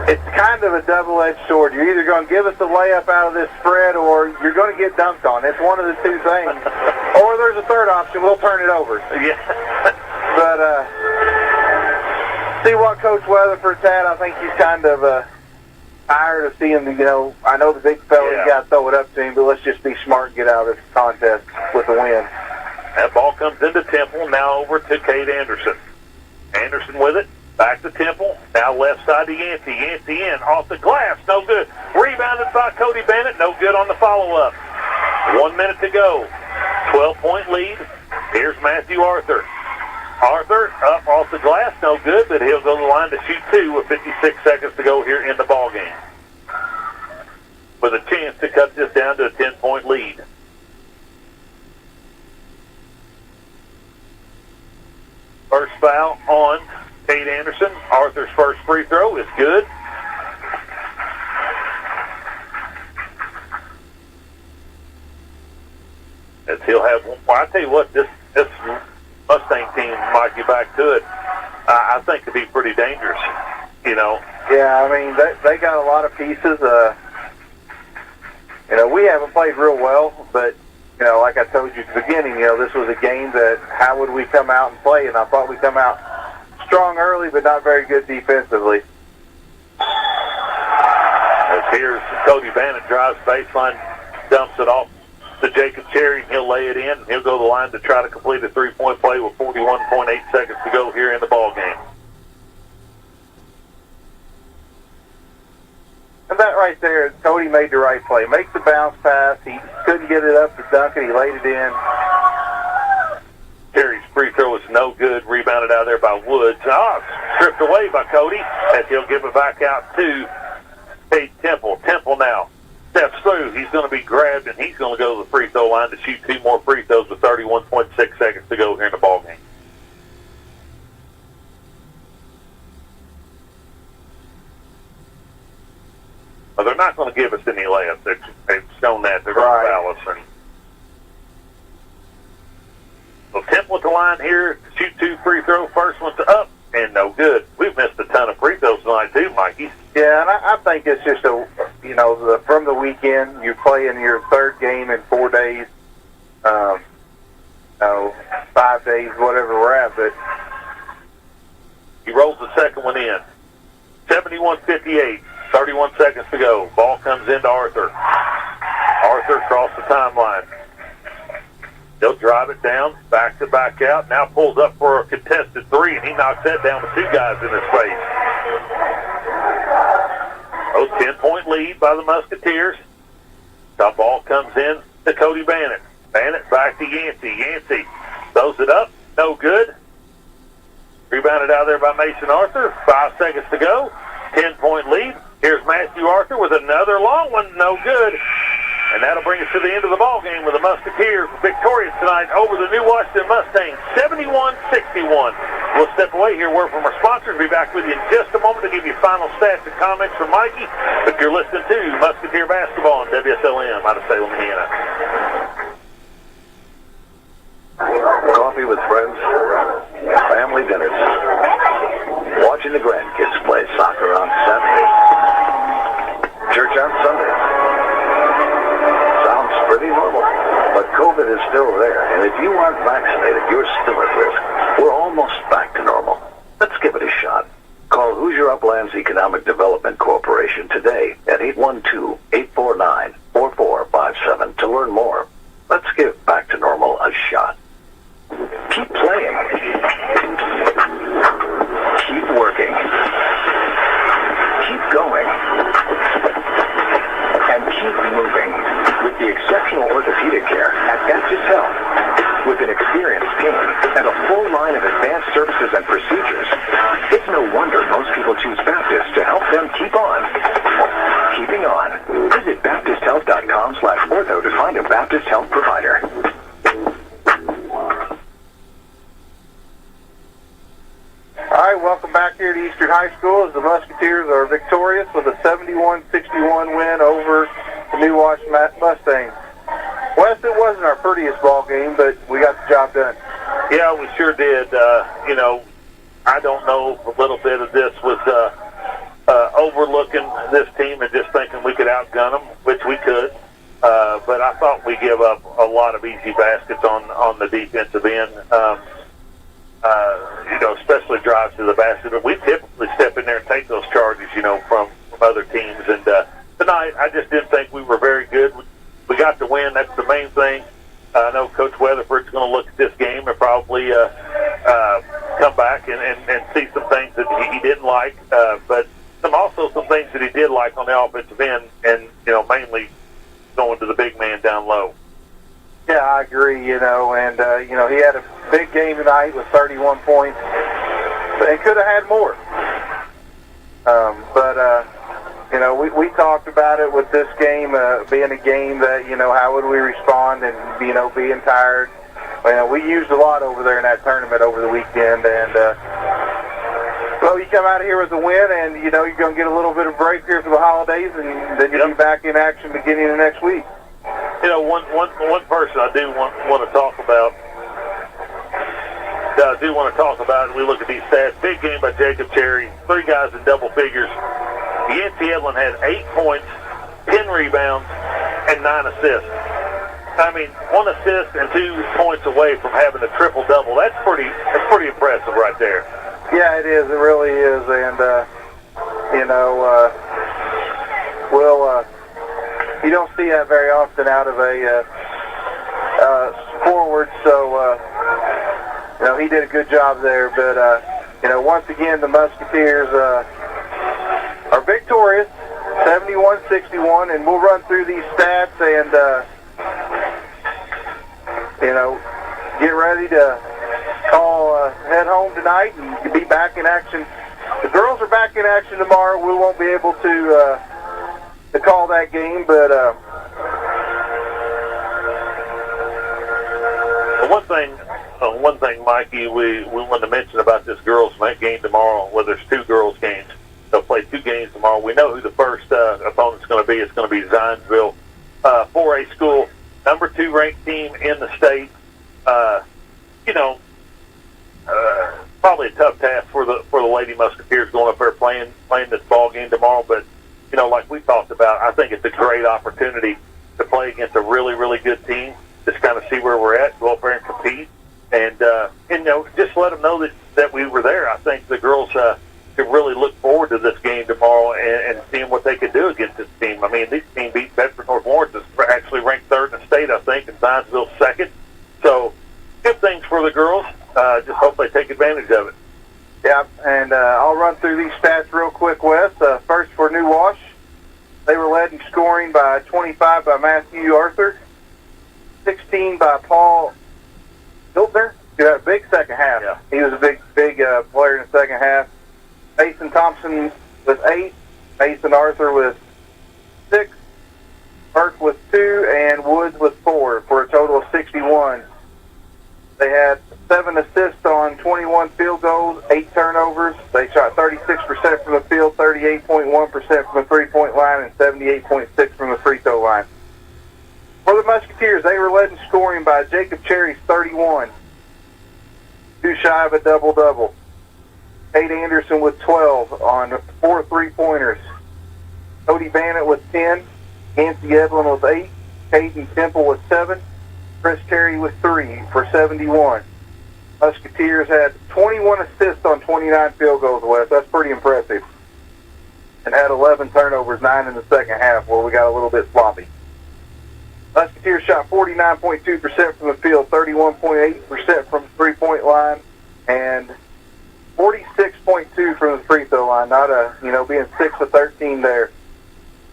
it's kind of a double-edged sword. You're either going to give us a layup out of this spread or you're going to get dunked on. It's one of the two things. Or there's a third option. We'll turn it over. Yeah. But see what Coach Weatherford's had. I think he's kind of tired of seeing I know the big fella, you got to throw it up to him, but let's just be smart and get out of this contest with a win. That ball comes into Temple, now over to Cade Anderson. Anderson with it, back to Temple, now left side to Yancey. Yancey in, off the glass, no good. Rebounded by Cody Bennett, no good on the follow-up. 1 minute to go. 12-point lead. Here's Matthew Arthur. Arthur up off the glass, no good, but he'll go to the line to shoot two with 56 seconds to go here in the ball game, with a chance to cut this down to a 10-point lead. First foul on Cade Anderson. Arthur's first free throw is good. As he'll have, I tell you what, this Mustang team might get back to it. I think it'd be pretty dangerous, Yeah, I mean, they got a lot of pieces. We haven't played real well, but, like I told you at the beginning, this was a game that how would we come out and play? And I thought we'd come out strong early, but not very good defensively. As here's Cody Bannon, drives baseline, dumps it off to Jacob Cherry, and he'll lay it in, and he'll go to the line to try to complete a three-point play with 41.8 seconds to go here in the ball game. And that right there, Cody made the right play. Makes the bounce pass. He couldn't get it up to dunk it. He laid it in. Cherry's free throw is no good. Rebounded out there by Woods. Stripped away by Cody, as he'll give it back out to Tate Temple. Temple now steps through. He's going to be grabbed, and he's going to go to the free throw line to shoot two more free throws with 31.6 seconds to go here in the ball game. Well, they're not going to give us any layups. They've shown that. They're going to foul us. And so Temple at the line here, shoot two free throw. First one's up, and no good. We've missed a ton of free throws tonight too, Mikey. Yeah, and I think it's just from the weekend, you're playing your third game in 4 days, 5 days, whatever we're at, but he rolls the second one in. 71-58, 31 seconds to go. Ball comes into Arthur. Arthur across the timeline. He'll drive it down, back to back out, now pulls up for a contested three, and he knocks that down with two guys in his face. 10-point lead by the Musketeers. The ball comes in to Cody Bannon. Bannon back to Yancey. Yancey throws it up. No good. Rebounded out there by Mason Arthur. 5 seconds to go. 10-point lead. Here's Matthew Arthur with another long one. No good. And that'll bring us to the end of the ball game with the Musketeers victorious tonight over the New Washington Mustangs, 71-61. We'll step away here, word from our sponsors. Be back with you in just a moment to give you final stats and comments from Mikey. But you're listening to Musketeer Basketball on WSLM out of Salem, Indiana. Coffee with friends, family dinners, watching the grandkids play soccer on Saturday, church on Sunday. Sounds pretty normal, but COVID is still there, and if you aren't vaccinated, you're still at risk. We're almost back to normal. Let's give it a shot. Call Hoosier Uplands Economic Development Corporation today at 812-849-4457 to learn more. Let's give back to normal a shot. Keep playing. Keep working. Keep going. And keep moving with the exceptional orthopedic care at Baptist Health. With an experienced team and a full line of advanced services and procedures, it's no wonder most people choose Baptist to help them keep on keeping on. Visit BaptistHealth.com/ortho to find a Baptist Health provider. all right, welcome back here to Eastern High School as the Musketeers are victorious with a 71-61 win over the New Washington Mustangs. Wes, it wasn't our prettiest ball game, but we got the job done. Yeah, we sure did. I don't know if a little bit of this was overlooking this team and just thinking we could outgun them, which we could. But I thought we give up a lot of easy baskets on the defensive end, especially drives to the basket. But we typically step in there and take those charges, from other teams. And tonight, I just didn't think we were very good. We got the win. That's the main thing. I know Coach Weatherford's going to look at this game and probably come back and see some things that he didn't like, but also some things that he did like on the offensive end, and mainly going to the big man down low. Yeah, I agree. And he had a big game tonight with 31 points, and could have had more. We talked about it with this game being a game that, how would we respond and, being tired. We used a lot over there in that tournament over the weekend. And, you come out of here with a win and, you're going to get a little bit of break here for the holidays, and then you'll be back in action beginning of next week. One person I do want to talk about. We look at these stats. Big game by Jacob Cherry. 3 guys in double figures. Yancey Edlin had 8 points, 10 rebounds, and 9 assists. I mean, 1 assist and 2 points away from having a triple-double. That's pretty impressive right there. Yeah, it is. It really is. And, you don't see that very often out of a forward. So, he did a good job there. But, once again, the Musketeers are victorious, 71-61, and we'll run through these stats and, get ready to head home tonight and be back in action. The girls are back in action tomorrow. We won't be able to call that game, but one thing, Mikey, we wanted to mention about this girls' game tomorrow. Well, there's 2 girls' games. They'll play 2 games tomorrow. We know who the first opponent's going to be. It's going to be Zionsville, 4A school, number 2 ranked team in the state. Probably a tough task for the Lady Musketeers going up there playing this ball game tomorrow. But like we talked about, I think it's a great opportunity to play against a really, really good team. Just kind of see where we're at, go up there and compete, and just let them know that we were there. I think the girls could really look forward to this game tomorrow and seeing what they could do against this team. I mean, this team beat Bedford North Lawrence, is actually ranked 3rd in the state, I think, and Zionsville 2nd. So, good things for the girls. Just hope they take advantage of it. Yeah, and I'll run through these stats real quick, Wes. First for New Wash, they were led in scoring by 25 by Matthew Arthur, 16 by Paul Hiltner. He had a big second half. Yeah. He was a big player in the second half. Mason Thompson with 8, Mason Arthur with 6, Burke with 2, and Woods with 4 for a total of 61. They had 7 assists on 21 field goals, 8 turnovers. They shot 36% from the field, 38.1% from the three-point line, and 78.6% from the free throw line. For the Musketeers, they were led in scoring by Jacob Cherry's 31, 2 shy of a double-double. Kate Anderson with 12 on 4 3-pointers. Cody Bannett with 10, Nancy Edlin with 8, Caden Temple with 7, Chris Terry with 3 for 71. Musketeers had 21 assists on 29 field goals, Wes. That's pretty impressive. And had 11 turnovers, 9 in the second half, where we got a little bit sloppy. Musketeers shot 49.2% from the field, 31.8% from the three-point line, and 46.2% from the free throw line. Not being 6 of 13 there.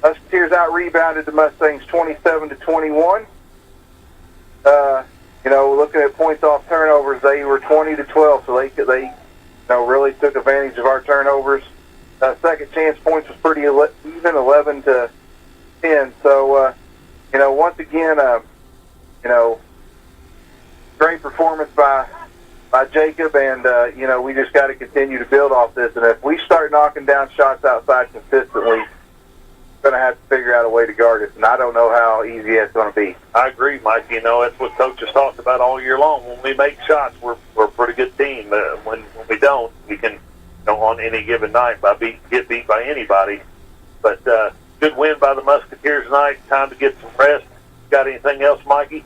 Musketeers out-rebounded the Mustangs 27-21. Looking at points off turnovers, they were 20-12, so they really took advantage of our turnovers. Second chance points was pretty even, 11-10. So, once again, great performance by Jacob, and we just got to continue to build off this. And if we start knocking down shots outside consistently, going to have to figure out a way to guard us, and I don't know how easy that's going to be. I agree, Mike. You know, that's what coaches talked about all year long. When we make shots, we're a pretty good team. When we don't, we can, on any given night, get beat by anybody. But good win by the Musketeers tonight. Time to get some rest. Got anything else, Mikey?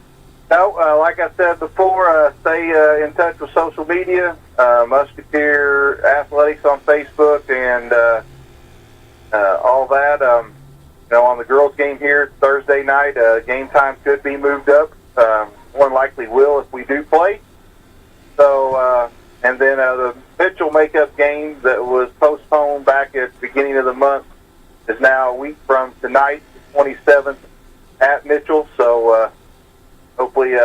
No, like I said before, stay in touch with social media, Musketeer Athletics on Facebook, and all that. On the girls' game here Thursday night, game time could be moved up. More than likely will if we do play. So, and then the Mitchell makeup game that was postponed back at the beginning of the month is now a week from tonight, the 27th, at Mitchell. So, hopefully,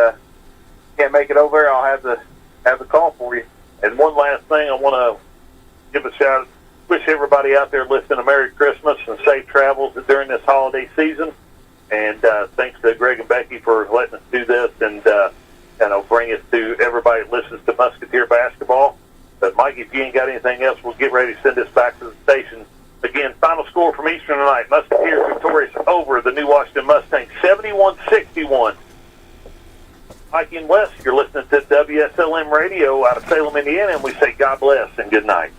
can't make it over there. I'll have the call for you. And one last thing, I want to give a shout. Wish everybody out there listening a Merry Christmas and safe travels during this holiday season. And thanks to Greg and Becky for letting us do this and bring it to everybody that listens to Musketeer basketball. But Mike, if you ain't got anything else, we'll get ready to send this back to the station. Again, final score from Eastern tonight: Musketeers victorious over the New Washington Mustangs, 71-61. Mikey and Wes, you're listening to WSLM Radio out of Salem, Indiana, and we say God bless and good night.